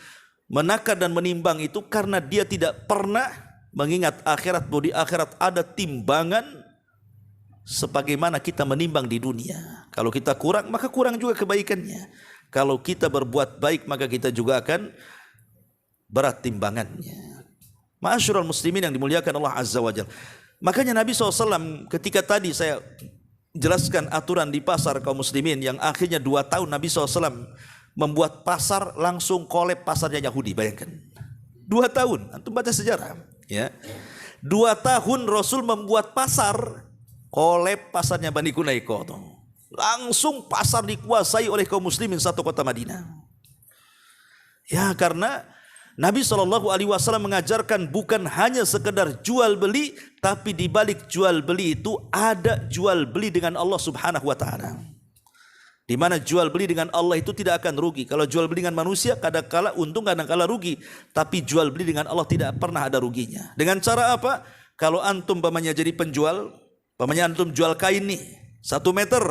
menakar dan menimbang itu karena dia tidak pernah mengingat akhirat, bahwa di akhirat ada timbangan sebagaimana kita menimbang di dunia. Kalau kita kurang, maka kurang juga kebaikannya. Kalau kita berbuat baik, maka kita juga akan berat timbangannya. Ma'asyiral muslimin yang dimuliakan Allah Azza wa Jalla. Makanya Nabi SAW ketika tadi saya jelaskan aturan di pasar kaum muslimin yang akhirnya 2 tahun Nabi SAW membuat pasar langsung kolab pasarnya Yahudi, bayangkan. 2 tahun, antum baca sejarah, ya. 2 tahun Rasul membuat pasar, kolab pasarnya Bani Quraikha tuh. Langsung pasar dikuasai oleh kaum muslimin satu kota Madinah. Ya, karena Nabi SAW mengajarkan bukan hanya sekedar jual beli, tapi di balik jual beli itu ada jual beli dengan Allah Subhanahu wa taala. Di mana jual beli dengan Allah itu tidak akan rugi. Kalau jual beli dengan manusia kadang-kala untung, kadang-kala rugi. Tapi jual beli dengan Allah tidak pernah ada ruginya. Dengan cara apa? Kalau antum pamannya jadi penjual, pamannya antum jual kain nih 1 meter,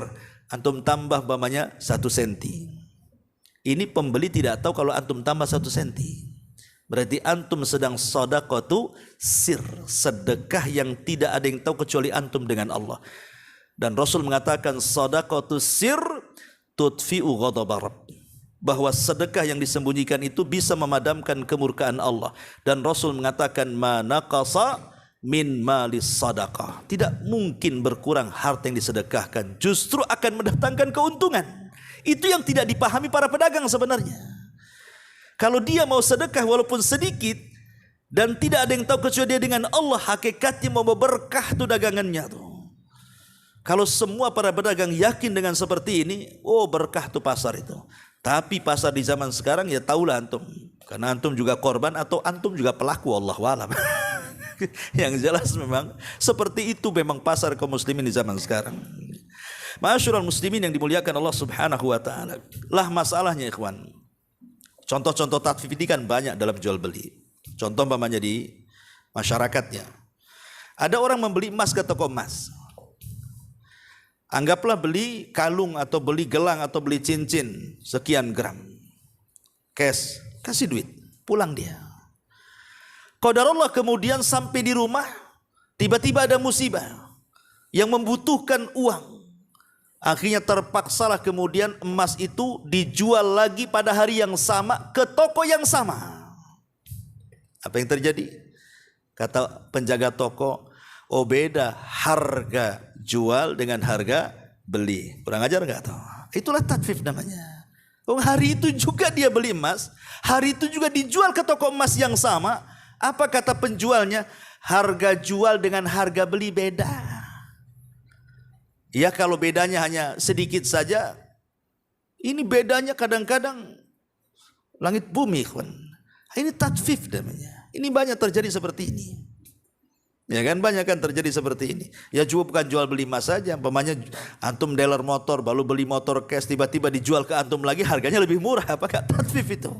antum tambah pamannya 1 senti. Ini pembeli tidak tahu kalau antum tambah 1 senti. Berarti antum sedang sedekah sir, sedekah yang tidak ada yang tahu kecuali antum dengan Allah. Dan Rasul mengatakan sedekah sir tutfi'u ghadab Rabb, bahwa sedekah yang disembunyikan itu bisa memadamkan kemurkaan Allah. Dan Rasul mengatakan manaqasa min malis sadaqah, tidak mungkin berkurang harta yang disedekahkan, justru akan mendatangkan keuntungan. Itu yang tidak dipahami para pedagang sebenarnya. Kalau dia mau sedekah walaupun sedikit dan tidak ada yang tahu kecuali dia dengan Allah, hakikatnya mau berkah tuh dagangannya tuh. Kalau semua para pedagang yakin dengan seperti ini, oh berkah tuh pasar itu. Tapi pasar di zaman sekarang ya tahulah antum, karena antum juga korban atau antum juga pelaku, Allahu a'lam. Yang jelas memang seperti itu memang pasar kaum muslimin di zaman sekarang. Ma'asyiral muslimin yang dimuliakan Allah Subhanahu wa taala. Lah masalahnya ikhwan. Contoh-contoh tatfif ini kan banyak dalam jual beli. Contoh umpamanya di masyarakatnya. Ada orang membeli emas ke toko emas. Anggaplah beli kalung atau beli gelang atau beli cincin sekian gram. Cash, kasih duit, pulang dia. Qadarullah kemudian sampai di rumah, tiba-tiba ada musibah yang membutuhkan uang. Akhirnya terpaksalah kemudian emas itu dijual lagi pada hari yang sama ke toko yang sama. Apa yang terjadi? Kata penjaga toko, oh beda harga jual dengan harga beli. Kurang ajar enggak tahu. Itulah tatfif namanya. Oh, hari itu juga dia beli emas, hari itu juga dijual ke toko emas yang sama. Apa kata penjualnya? Harga jual dengan harga beli beda. Ya kalau bedanya hanya sedikit saja, ini bedanya kadang-kadang langit bumi, kawan. Ini tatfif namanya. Ini banyak terjadi seperti ini. Ya kan, banyak kan terjadi seperti ini. Ya juga bukan jual beli emas saja. Umpamanya antum dealer motor, baru beli motor cash, tiba-tiba dijual ke antum lagi harganya lebih murah. Apakah tatfif itu?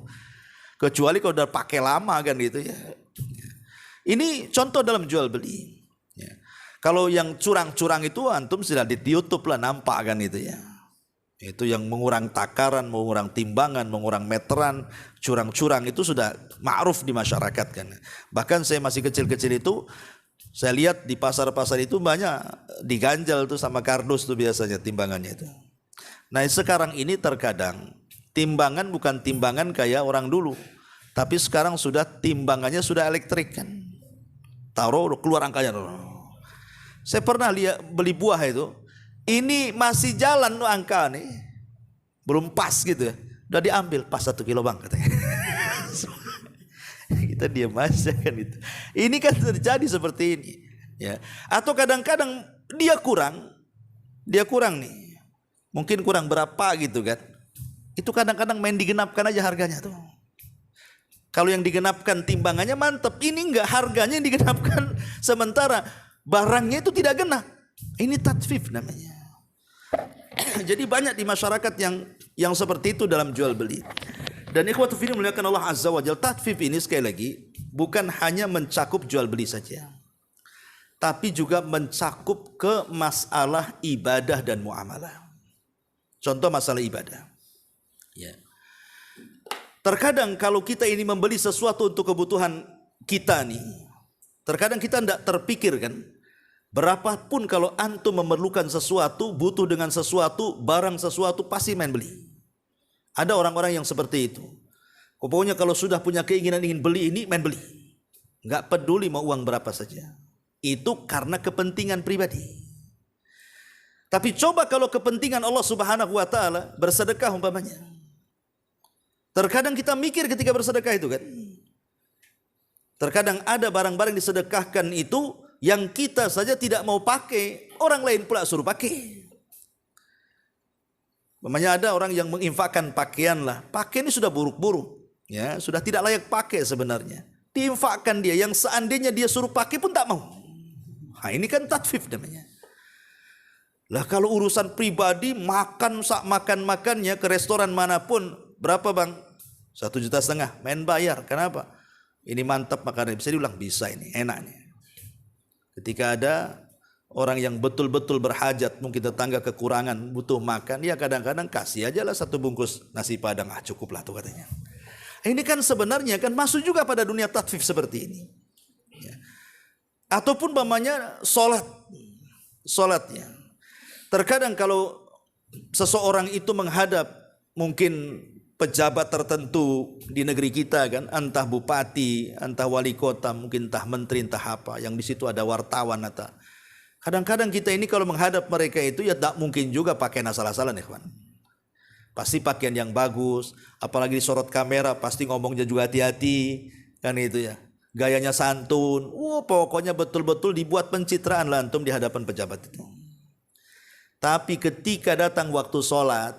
Kecuali kalau udah pakai lama kan gitu ya. Ini contoh dalam jual beli. Ya. Kalau yang curang-curang itu antum sudah di YouTube lah nampak kan itu ya. Itu yang mengurang takaran, mengurang timbangan, mengurang meteran, curang-curang itu sudah ma'ruf di masyarakat kan. Bahkan saya masih kecil-kecil itu saya lihat di pasar-pasar itu banyak diganjal tuh sama kardus tuh biasanya timbangannya itu. Nah sekarang ini terkadang timbangan bukan timbangan kayak orang dulu, tapi sekarang sudah timbangannya sudah elektrik kan. Taruh keluar angkanya. Saya pernah lihat beli buah itu, ini masih jalan tuh angka nih, belum pas gitu ya, udah diambil pas 1 kilo bang katanya. Kita diam aja kan itu. Ini kan terjadi seperti ini, ya. Atau kadang-kadang dia kurang nih, mungkin kurang berapa gitu kan. Itu kadang-kadang main digenapkan aja harganya tuh. Kalau yang digenapkan timbangannya mantep, ini enggak, harganya yang digenapkan sementara barangnya itu tidak genap. Ini tatfif namanya. Jadi banyak di masyarakat yang seperti itu dalam jual beli. Dan ikhwatu fillah muliakan Allah Azza wa Jalla, tatfif ini sekali lagi bukan hanya mencakup jual beli saja, tapi juga mencakup ke masalah ibadah dan muamalah. Contoh masalah ibadah. Ya. Terkadang kalau kita ini membeli sesuatu untuk kebutuhan kita nih, terkadang kita tidak terpikirkan berapapun kalau antum memerlukan sesuatu, butuh dengan sesuatu, barang sesuatu, pasti main beli. Ada orang-orang yang seperti itu. Pokoknya kalau sudah punya keinginan ingin beli ini, main beli. Enggak peduli mau uang berapa saja. Itu karena kepentingan pribadi. Tapi coba kalau kepentingan Allah Subhanahu wa taala, bersedekah umpamanya. Terkadang kita mikir ketika bersedekah itu kan. Terkadang ada barang-barang disedekahkan itu yang kita saja tidak mau pakai, orang lain pula suruh pakai. Namanya ada orang yang menginfakkan pakaian lah. Pakaian ini sudah buruk-buruk, ya, sudah tidak layak pakai sebenarnya. Diinfakkan dia yang seandainya dia suruh pakai pun tak mau. Nah, ini kan tatfif namanya. Lah kalau urusan pribadi makan makan-makannya ke restoran manapun, berapa bang? 1,5 juta, main bayar. Kenapa? Ini mantap makannya, bisa diulang, bisa ini enaknya. Ketika ada orang yang betul-betul berhajat, mungkin tetangga kekurangan butuh makan, ya kadang-kadang kasih aja lah 1 bungkus nasi padang, cukup lah tuh katanya. Ini kan sebenarnya kan masuk juga pada dunia tatfif seperti ini. Ya. Ataupun umpamanya solatnya. Terkadang kalau seseorang itu menghadap mungkin pejabat tertentu di negeri kita kan, entah bupati, entah wali kota, mungkin entah menteri, entah apa, yang di situ ada wartawan atau kadang-kadang kita ini kalau menghadap mereka itu ya tak mungkin juga pakai asal-asalan ya kawan. Pasti pakaian yang bagus, apalagi disorot kamera pasti ngomongnya juga hati-hati kan itu ya. Gayanya santun, pokoknya betul-betul dibuat pencitraan lah antum di hadapan pejabat itu. Tapi ketika datang waktu sholat,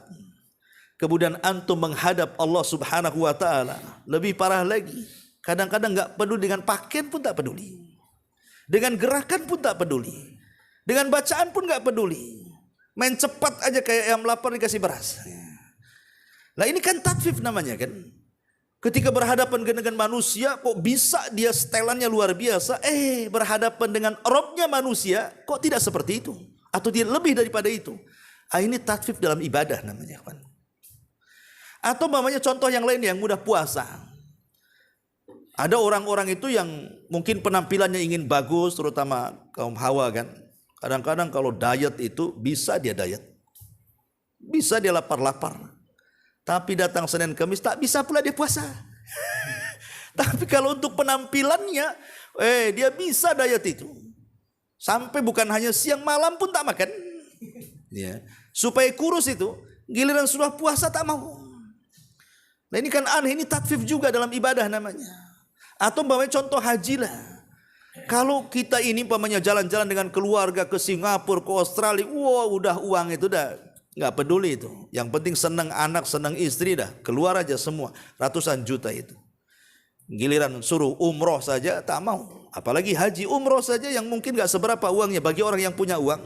kemudian antum menghadap Allah Subhanahu wa ta'ala, lebih parah lagi. Kadang-kadang gak peduli dengan pakaian pun tak peduli, dengan gerakan pun tak peduli, dengan bacaan pun gak peduli. Main cepat aja kayak ayam lapar dikasih beras. Nah ini kan tatfif namanya kan. Ketika berhadapan dengan manusia kok bisa dia setelannya luar biasa, berhadapan dengan Robnya manusia kok tidak seperti itu, atau dia lebih daripada itu. Ini tatfif dalam ibadah namanya kan. Atau namanya contoh yang lain yang mudah puasa. Ada orang-orang itu yang mungkin penampilannya ingin bagus, terutama kaum hawa kan. Kadang-kadang kalau diet itu bisa dia diet, bisa dia lapar-lapar. Tapi datang Senin Kamis tak bisa pula dia puasa. Tapi kalau untuk penampilannya, dia bisa diet itu. Sampai bukan hanya siang malam pun tak makan. Ya. Supaya kurus itu, giliran sudah puasa tak mau. Nah ini kan aneh, ini tatfif juga dalam ibadah namanya. Atau umpamanya contoh haji lah. Kalau kita ini umpamanya jalan-jalan dengan keluarga ke Singapura, ke Australia, udah uang itu dah nggak peduli itu. Yang penting senang anak, senang istri dah, keluar aja semua, ratusan juta itu. Giliran suruh umroh saja tak mau. Apalagi haji, umroh saja yang mungkin nggak seberapa uangnya bagi orang yang punya uang,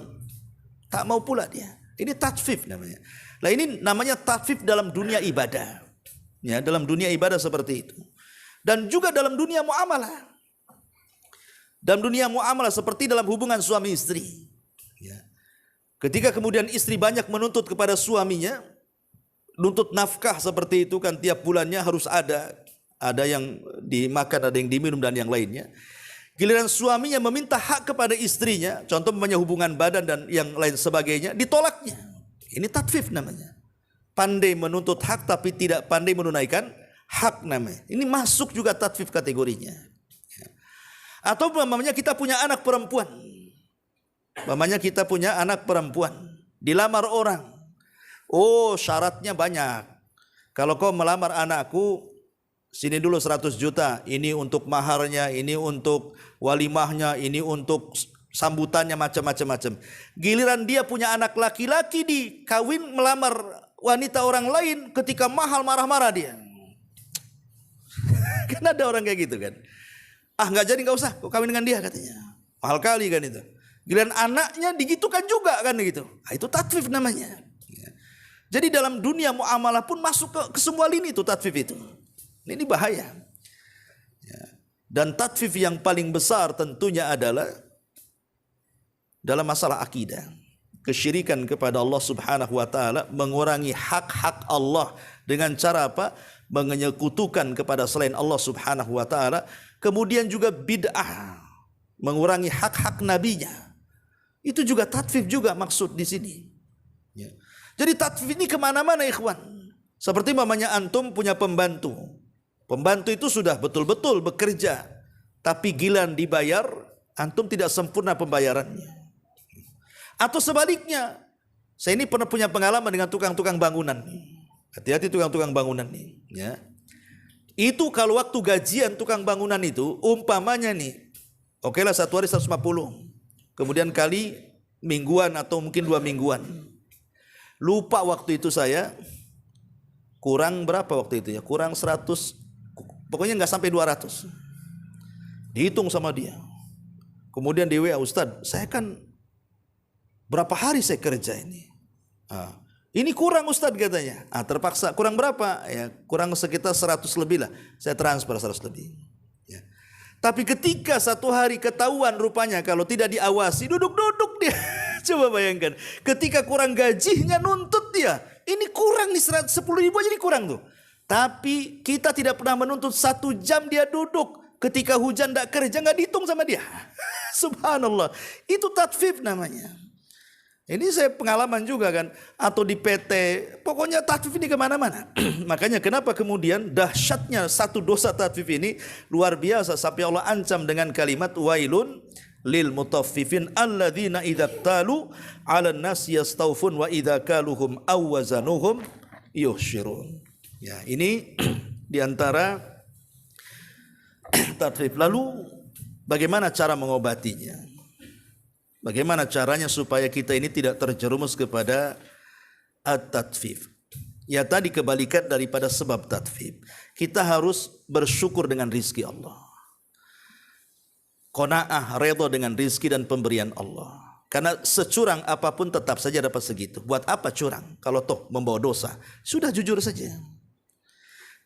tak mau pula dia. Ini tatfif namanya. Nah ini namanya tatfif dalam dunia ibadah. Ya, dalam dunia ibadah seperti itu. Dan juga dalam dunia muamalah. Dalam dunia muamalah seperti dalam hubungan suami istri. Ya. Ketika kemudian istri banyak menuntut kepada suaminya, nuntut nafkah seperti itu kan, tiap bulannya harus ada yang dimakan, ada yang diminum dan yang lainnya. Giliran suaminya meminta hak kepada istrinya, contoh namanya hubungan badan dan yang lain sebagainya, ditolaknya. Ini tatfif namanya. Pandai menuntut hak tapi tidak pandai menunaikan hak namanya. Ini masuk juga tatfif kategorinya. Atau umpamanya kita punya anak perempuan. Umpamanya kita punya anak perempuan, dilamar orang. Syaratnya banyak. Kalau kau melamar anakku, sini dulu 100 juta. Ini untuk maharnya, ini untuk walimahnya, ini untuk sambutannya, macam-macam. Giliran dia punya anak laki-laki dikawin melamar wanita orang lain, ketika mahal marah-marah dia. Kan ada orang kayak gitu kan. Nggak jadi, nggak usah, kau kawin dengan dia katanya. Mahal kali kan itu. Giliran anaknya digitukan juga kan gitu. Itu tatfif namanya. Jadi dalam dunia muamalah pun masuk ke semua lini itu tatfif itu. Ini bahaya. Dan tatfif yang paling besar tentunya adalah dalam masalah akidah. Kesyirikan kepada Allah Subhanahu wa ta'ala, mengurangi hak-hak Allah dengan cara apa? Menyekutukan kepada selain Allah Subhanahu wa ta'ala. Kemudian juga bid'ah, mengurangi hak-hak nabinya. Itu juga tatfif juga maksud di sini. Ya. Jadi tatfif ini kemana-mana ikhwan. Seperti mamanya antum punya pembantu. Pembantu itu sudah betul-betul bekerja, tapi giliran dibayar, antum tidak sempurna pembayarannya. Atau sebaliknya, saya ini pernah punya pengalaman dengan tukang-tukang bangunan. Hati-hati tukang-tukang bangunan nih, ya. Itu kalau waktu gajian tukang bangunan itu, umpamanya nih, oke lah 1 hari 150, kemudian kali mingguan atau mungkin 2 mingguan. Lupa waktu itu saya, kurang berapa waktu itu ya, kurang 100, pokoknya nggak sampai 200. Dihitung sama dia. Kemudian di WA, Ustadz, saya kan berapa hari saya kerja ini? Ini kurang Ustadz katanya. Terpaksa, kurang berapa? Ya, kurang sekitar 100 lebih lah. Saya transfer 100 lebih. Ya. Tapi ketika 1 hari ketahuan rupanya kalau tidak diawasi, duduk-duduk dia. Coba bayangkan. Ketika kurang gajinya nuntut dia. Ini kurang nih 10 ribu aja, ini kurang tuh. Tapi kita tidak pernah menuntut 1 jam dia duduk. Ketika hujan tidak kerja nggak dihitung sama dia. Subhanallah. Itu tatfif namanya. Ini saya pengalaman juga kan. Atau di PT. Pokoknya tatfif ini kemana-mana. Makanya kenapa kemudian dahsyatnya satu dosa tatfif ini luar biasa. Sampai Allah ancam dengan kalimat wailun lil mutaffifin alladzina idza talu 'alan nas yastaufun wa idza kaluhum aw wazanuhum yuhsyirun. Ya, ini diantara tatfif. Lalu bagaimana cara mengobatinya? Bagaimana caranya supaya kita ini tidak terjerumus kepada at-tatfif? Ya tadi kebalikan daripada sebab tatfif. Kita harus bersyukur dengan rizki Allah. Qanaah, redha dengan rizki dan pemberian Allah. Karena securang apapun tetap saja dapat segitu. Buat apa curang? Kalau toh membawa dosa, sudah jujur saja.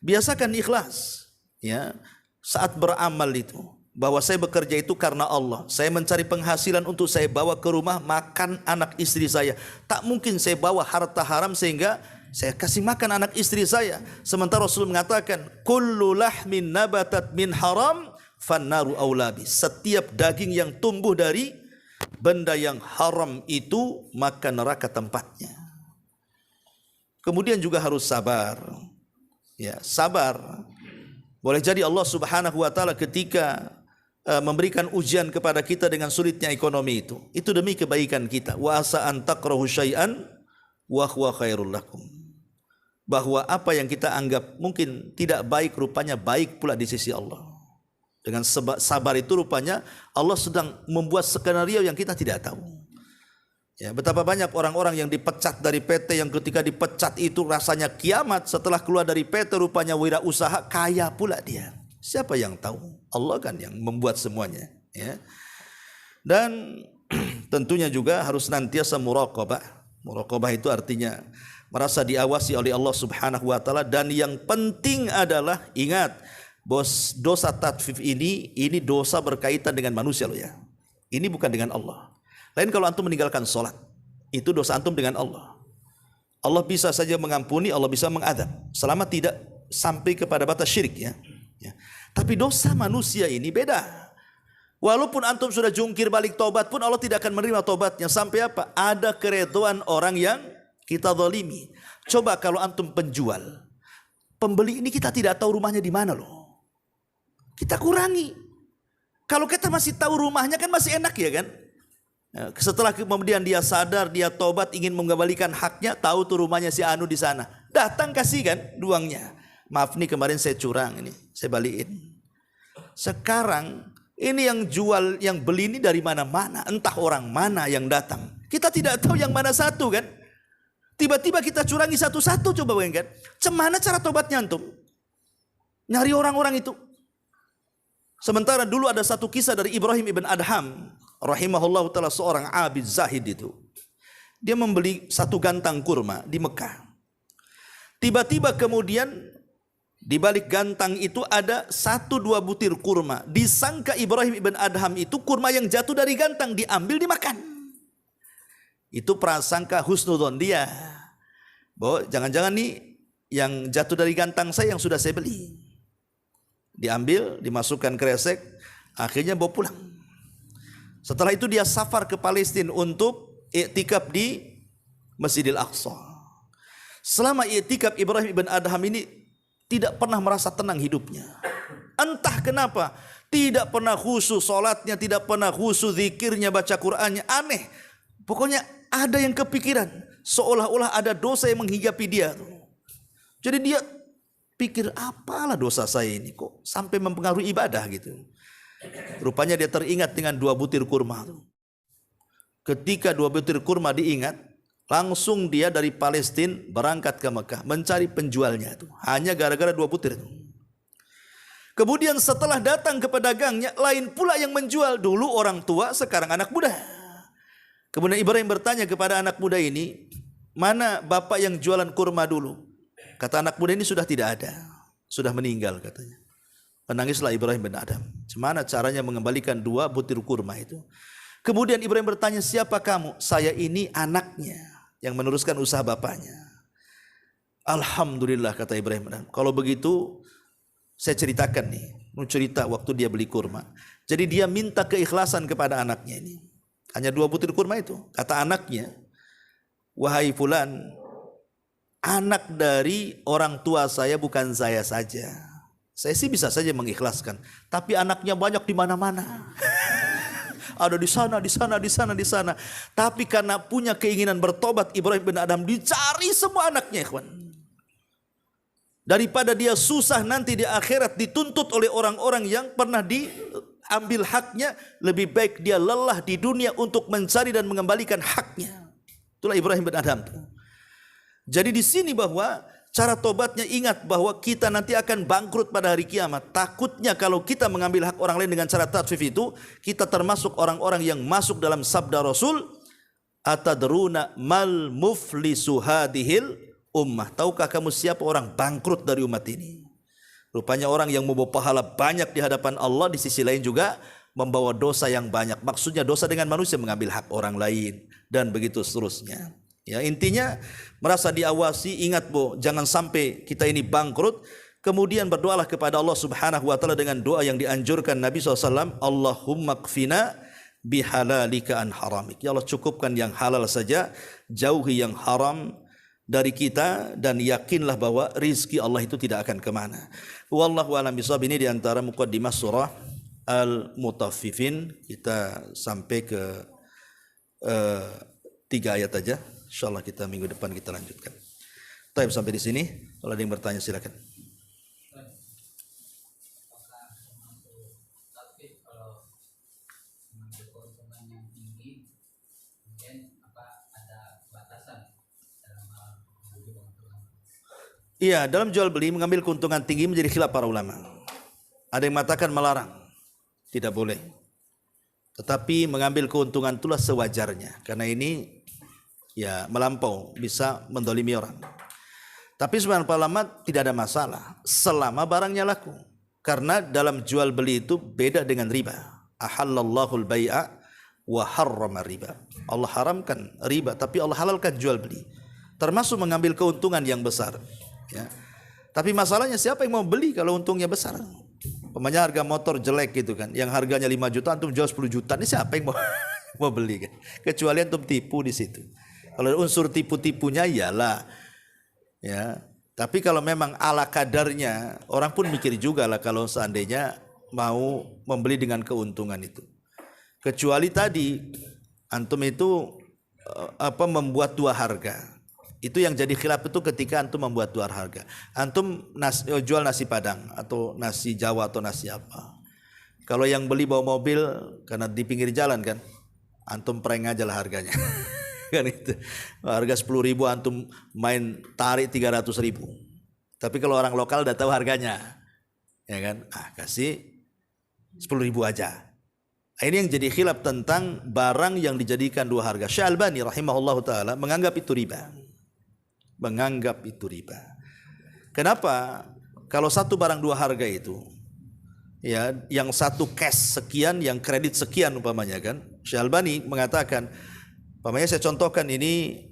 Biasakan ikhlas. Ya, saat beramal itu. Bahwa saya bekerja itu karena Allah. Saya mencari penghasilan untuk saya bawa ke rumah makan anak istri saya. Tak mungkin saya bawa harta haram sehingga saya kasih makan anak istri saya. Sementara Rasul mengatakan, kullu lahmin nabatat min haram fannaru aulabi. Setiap daging yang tumbuh dari benda yang haram itu maka neraka tempatnya. Kemudian juga harus sabar. Ya, sabar. Boleh jadi Allah Subhanahu wa taala ketika memberikan ujian kepada kita dengan sulitnya ekonomi itu demi kebaikan kita. Wa asa an takrahu syai'an wa huwa khairul lakum. Bahwa apa yang kita anggap mungkin tidak baik rupanya baik pula di sisi Allah. Dengan sabar itu rupanya Allah sedang membuat skenario yang kita tidak tahu. Ya, betapa banyak orang-orang yang dipecat dari PT yang ketika dipecat itu rasanya kiamat, setelah keluar dari PT rupanya wirausaha kaya pula dia. Siapa yang tahu? Allah kan yang membuat semuanya. Ya. Dan tentunya juga harus senantiasa muraqabah. Muraqabah itu artinya merasa diawasi oleh Allah Subhanahu wa taala. Dan yang penting adalah ingat, bos, dosa tatfif ini dosa berkaitan dengan manusia loh ya. Ini bukan dengan Allah. Lain kalau antum meninggalkan sholat, itu dosa antum dengan Allah. Allah bisa saja mengampuni, Allah bisa mengadab, selama tidak sampai kepada batas syirik ya. Ya. Tapi dosa manusia ini beda. Walaupun antum sudah jungkir balik tobat pun Allah tidak akan menerima tobatnya. Sampai apa? Ada keredoan orang yang kita zalimi. Coba kalau antum penjual, pembeli ini kita tidak tahu rumahnya di mana loh. Kita kurangi. Kalau kita masih tahu rumahnya kan masih enak ya kan. Setelah kemudian dia sadar, dia tobat ingin mengembalikan haknya, tahu tuh rumahnya si Anu di sana. Datang kasih kan duangnya. Maaf nih kemarin saya curang ini, saya balikin. Sekarang ini yang jual, yang beli ini dari mana-mana, entah orang mana yang datang. Kita tidak tahu yang mana satu kan. Tiba-tiba kita curangi satu-satu, coba bayangkan. Cemana cara tobatnya antum? Nyari orang-orang itu. Sementara dulu ada satu kisah dari Ibrahim ibn Adham, rahimahullah ta'ala, seorang abid zahid itu. Dia membeli 1 gantang kurma di Mekah. Tiba-tiba kemudian di balik gantang itu ada 1-2 butir kurma. Disangka Ibrahim ibn Adham itu kurma yang jatuh dari gantang, diambil dimakan. Itu prasangka husnudzon dia. Bahwa jangan-jangan nih yang jatuh dari gantang saya yang sudah saya beli. Diambil, dimasukkan kresek, akhirnya bawa pulang. Setelah itu dia safar ke Palestina untuk i'tikaf di Masjidil Aqsa. Selama i'tikaf Ibrahim ibn Adham ini tidak pernah merasa tenang hidupnya. Entah kenapa, tidak pernah khusyuk salatnya, tidak pernah khusyuk zikirnya, baca Qur'annya, aneh. Pokoknya ada yang kepikiran, seolah-olah ada dosa yang menghijapi dia. Jadi dia pikir, apalah dosa saya ini kok sampai mempengaruhi ibadah gitu. Rupanya dia teringat dengan 2 butir kurma. Ketika 2 butir kurma diingat, langsung dia dari Palestina berangkat ke Mekah mencari penjualnya itu. Hanya gara-gara 2 butir itu. Kemudian setelah datang ke pedagangnya, lain pula yang menjual. Dulu orang tua, sekarang anak muda. Kemudian Ibrahim bertanya kepada anak muda ini, mana bapak yang jualan kurma dulu? Kata anak muda ini, sudah tidak ada, sudah meninggal katanya. Menangislah Ibrahim bin Adham. Gimana caranya mengembalikan 2 butir kurma itu? Kemudian Ibrahim bertanya, siapa kamu? Saya ini anaknya yang meneruskan usaha bapaknya. Alhamdulillah, kata Ibrahim bin Adham. Kalau begitu saya ceritakan nih, mau cerita waktu dia beli kurma. Jadi dia minta keikhlasan kepada anaknya ini. Hanya 2 butir kurma itu. Kata anaknya, wahai fulan, anak dari orang tua saya bukan saya saja. Saya sih bisa saja mengikhlaskan, tapi anaknya banyak di mana-mana. Ada di sana, di sana, di sana, di sana. Tapi karena punya keinginan bertobat, Ibrahim bin Adham dicari semua anaknya, ikhwan. Daripada dia susah nanti di akhirat dituntut oleh orang-orang yang pernah diambil haknya, lebih baik dia lelah di dunia untuk mencari dan mengembalikan haknya. Itulah Ibrahim bin Adham. Jadi di sini bahwa cara tobatnya, ingat bahwa kita nanti akan bangkrut pada hari kiamat. Takutnya kalau kita mengambil hak orang lain dengan cara tatfif itu, kita termasuk orang-orang yang masuk dalam sabda Rasul, atadruna mal muflisu hadhil ummah. Tahukah kamu siapa orang bangkrut dari umat ini? Rupanya orang yang membawa pahala banyak di hadapan Allah, di sisi lain juga membawa dosa yang banyak. Maksudnya dosa dengan manusia, mengambil hak orang lain, dan begitu seterusnya. Ya, intinya merasa diawasi, ingat jangan sampai kita ini bangkrut. Kemudian berdoalah kepada Allah Subhanahu wa taala dengan doa yang dianjurkan Nabi SAW, Allahumma kfina bihalalika an haramik. Ya Allah, cukupkan yang halal saja, jauhi yang haram dari kita, dan yakinlah bahwa rizki Allah itu tidak akan kemana. Wallahu a'lam bishawab. Ini diantara muqaddimah surah Al-Mutaffifin. Kita sampai ke 3 ayat aja. Insyaallah kita minggu depan kita lanjutkan. Baik, sampai di sini. Kalau ada yang bertanya silakan. Iya, dalam jual beli mengambil keuntungan tinggi menjadi khilaf para ulama. Ada yang mengatakan melarang, tidak boleh. Tetapi mengambil keuntungan itulah sewajarnya, karena ini ya melampau, bisa mendolimi orang. Tapi sebenarnya para ulama tidak ada masalah selama barangnya laku. Karena dalam jual beli itu beda dengan riba. Ahallallahul bai'a wa harrama riba. Allah haramkan riba, tapi Allah halalkan jual beli. Termasuk mengambil keuntungan yang besar. Ya. Tapi masalahnya siapa yang mau beli kalau untungnya besar? Pemanya harga motor jelek gitu kan, yang harganya 5 juta antum jual 10 juta, ini siapa yang mau beli kan? Kecuali antum tipu di situ. Kalau unsur tipu-tipunya iyalah. Ya. Tapi kalau memang ala kadarnya, orang pun mikir juga lah kalau seandainya mau membeli dengan keuntungan itu. Kecuali tadi antum itu membuat 2 harga. Itu yang jadi khilaf itu ketika antum membuat 2 harga. Antum jual nasi Padang atau nasi Jawa atau nasi apa. Kalau yang beli bawa mobil karena di pinggir jalan kan, antum prank aja lah harganya. Kan itu. Harga 10.000 antum main tarik 300.000. Tapi kalau orang lokal udah tahu harganya. Ya kan? Kasih 10.000 aja. Ini yang jadi khilaf tentang barang yang dijadikan 2 harga. Syekh Albani rahimahullahu taala menganggap itu riba. Menganggap itu riba. Kenapa? Kalau satu barang 2 harga itu, ya, yang satu cash sekian, yang kredit sekian umpamanya kan. Syekh Albani mengatakan, umpamanya saya contohkan ini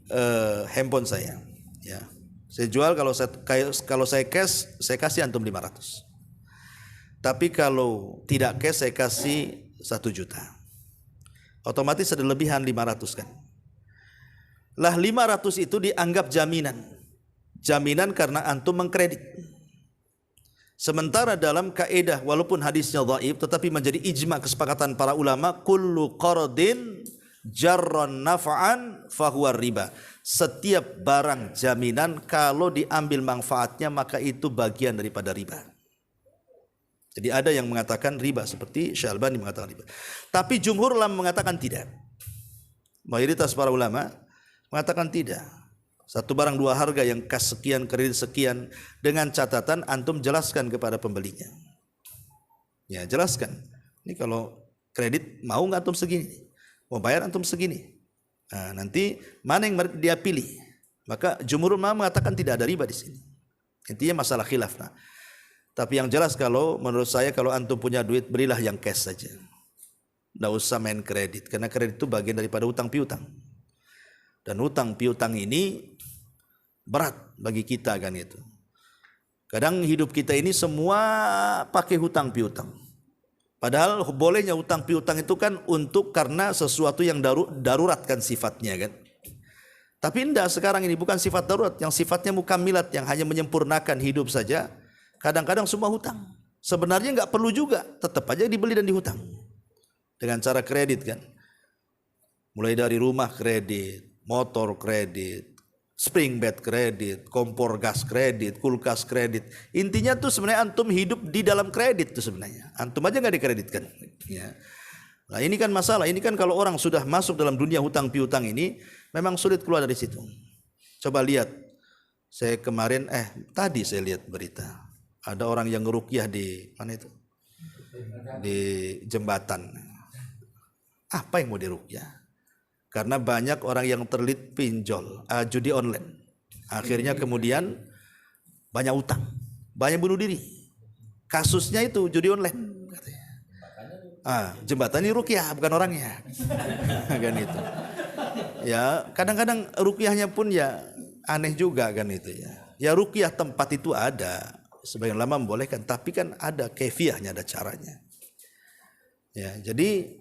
handphone saya, ya. Saya jual kalau saya cash saya kasih antum 500. Tapi kalau tidak cash saya kasih 1 juta. Otomatis ada lebihan 500 kan. Lah 500 itu dianggap jaminan. Jaminan karena antum mengkredit. Sementara dalam kaidah walaupun hadisnya dhaif tetapi menjadi ijma kesepakatan para ulama, kullu qardin jarron naf'an fahuwa riba. Setiap barang jaminan kalau diambil manfaatnya maka itu bagian daripada riba. Jadi ada yang mengatakan riba seperti Syalbani mengatakan riba. Tapi jumhur ulama mengatakan tidak. Mayoritas para ulama mengatakan tidak. Satu barang dua harga yang kas sekian, kredit sekian, dengan catatan antum jelaskan kepada pembelinya. Ya jelaskan. Ini kalau kredit mau nggak antum segini, mau bayar antum segini. Nah, nanti mana yang dia pilih? Maka jumhur ulama mengatakan tidak ada riba di sini. Intinya masalah khilaf. Nah, tapi yang jelas kalau menurut saya kalau antum punya duit belilah yang cash saja. Nggak usah main kredit karena kredit itu bagian daripada utang piutang. Dan utang piutang ini berat bagi kita kan itu. Kadang hidup kita ini semua pakai hutang piutang. Padahal bolehnya hutang piutang itu kan untuk karena sesuatu yang darurat kan sifatnya kan. Tapi enggak, sekarang ini bukan sifat darurat, yang sifatnya mukamilat, yang hanya menyempurnakan hidup saja. Kadang-kadang semua hutang. Sebenarnya enggak perlu juga, tetap aja dibeli dan dihutang. Dengan cara kredit kan. Mulai dari rumah kredit, motor kredit, spring bed kredit, kompor gas kredit, kulkas kredit. Intinya tuh sebenarnya antum hidup di dalam kredit tuh sebenarnya. Antum aja nggak dikreditkan. Ya. Nah ini kan masalah. Ini kan kalau orang sudah masuk dalam dunia hutang piutang ini, memang sulit keluar dari situ. Coba lihat. Saya kemarin, tadi saya lihat berita. Ada orang yang ngeruqyah di mana itu? Di jembatan. Apa yang mau diruqyah? Karena banyak orang yang terlilit pinjol, judi online. Akhirnya kemudian banyak utang, banyak bunuh diri. Kasusnya itu judi online. Jembatan ini ruqyah bukan orangnya. Kan itu. Ya, kadang-kadang ruqyahnya pun ya aneh juga kan itu ya. Ya ruqyah tempat itu ada, sebagian lama membolehkan, tapi kan ada kefiahnya, ada caranya. Ya, jadi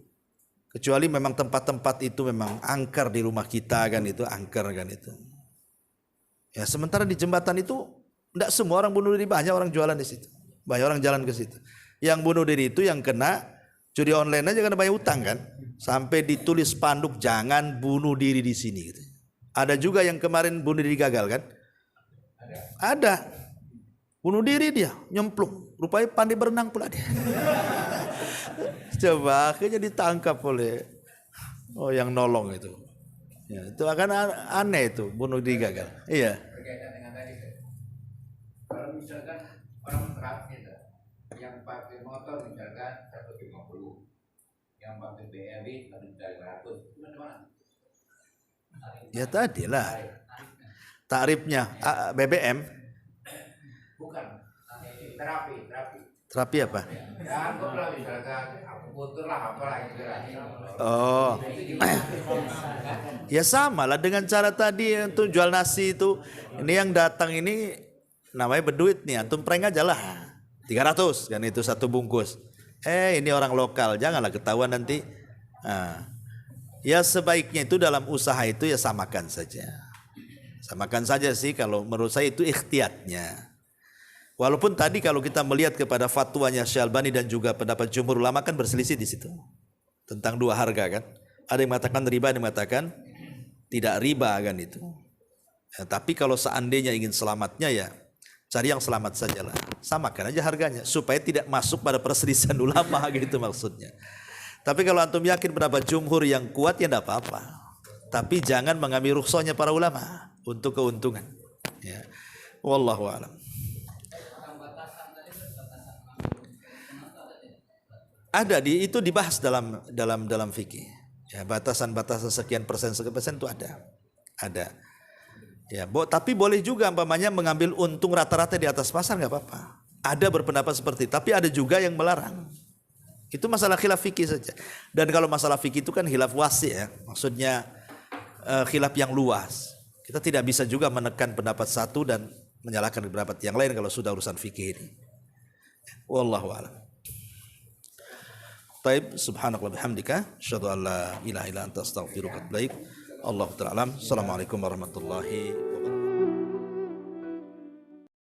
kecuali memang tempat-tempat itu memang angker di rumah kita kan itu, angker kan itu. Ya sementara di jembatan itu tidak semua orang bunuh diri, banyak orang jualan di situ, banyak orang jalan ke situ. Yang bunuh diri itu yang kena judi online aja karena banyak utang kan, sampai ditulis spanduk jangan bunuh diri di sini. Gitu. Ada juga yang kemarin bunuh diri gagal kan? Ada. Bunuh diri dia, nyemplung. Rupanya pandai berenang pula dia. Coba akhirnya ditangkap oleh yang nolong itu. Ya, itu akan aneh itu bunuh diri gagal. Iya. Berkaitan dengan tadi, kalau misalkan orang truk gitu, yang pakai motor misalkan 150, yang pakai BRI 1.500, gimana? Ya tadi lah. Tarifnya BBM. Bukan. Terapi. Terapi apa? Ya, anggaplah misalkan akupunktur lah apalah itu. Oh. Ya sama lah dengan cara tadi untuk jual nasi itu. Ini yang datang ini namanya berduit nih, antum prank aja lah. 300 kan itu satu bungkus. Ini orang lokal, janganlah ketahuan nanti. Ya sebaiknya itu dalam usaha itu ya samakan saja. Samakan saja sih kalau menurut saya itu ikhtiyatnya. Walaupun tadi kalau kita melihat kepada fatwanya Syalbani dan juga pendapat jumhur ulama kan berselisih di situ tentang dua harga kan. Ada yang mengatakan riba, ada yang mengatakan tidak riba kan itu. Ya, tapi kalau seandainya ingin selamatnya ya cari yang selamat sajalah. Samakan aja harganya supaya tidak masuk pada perselisihan ulama gitu maksudnya. Tapi kalau antum yakin pendapat jumhur yang kuat ya tidak apa-apa. Tapi jangan mengambil rukhsahnya para ulama untuk keuntungan. Ya. Wallahu a'lam. Ada itu dibahas dalam fikih. Ya, batasan-batasan sekian persen itu ada. Ya, tapi boleh juga umpamanya mengambil untung rata-rata di atas pasar nggak apa-apa. Ada berpendapat seperti itu, tapi ada juga yang melarang. Itu masalah khilaf fikih saja. Dan kalau masalah fikih itu kan khilaf wasi ya, maksudnya khilaf yang luas. Kita tidak bisa juga menekan pendapat satu dan menyalahkan pendapat yang lain kalau sudah urusan fikih ini. Wallahu a'lam. Taib, subhanakallah bihamdika, asyhadu an la ilaha illa anta astaghfiruka wa atubu ilaik. Allahu ta'ala alam. Assalamualaikum warahmatullahi wabarakatuh.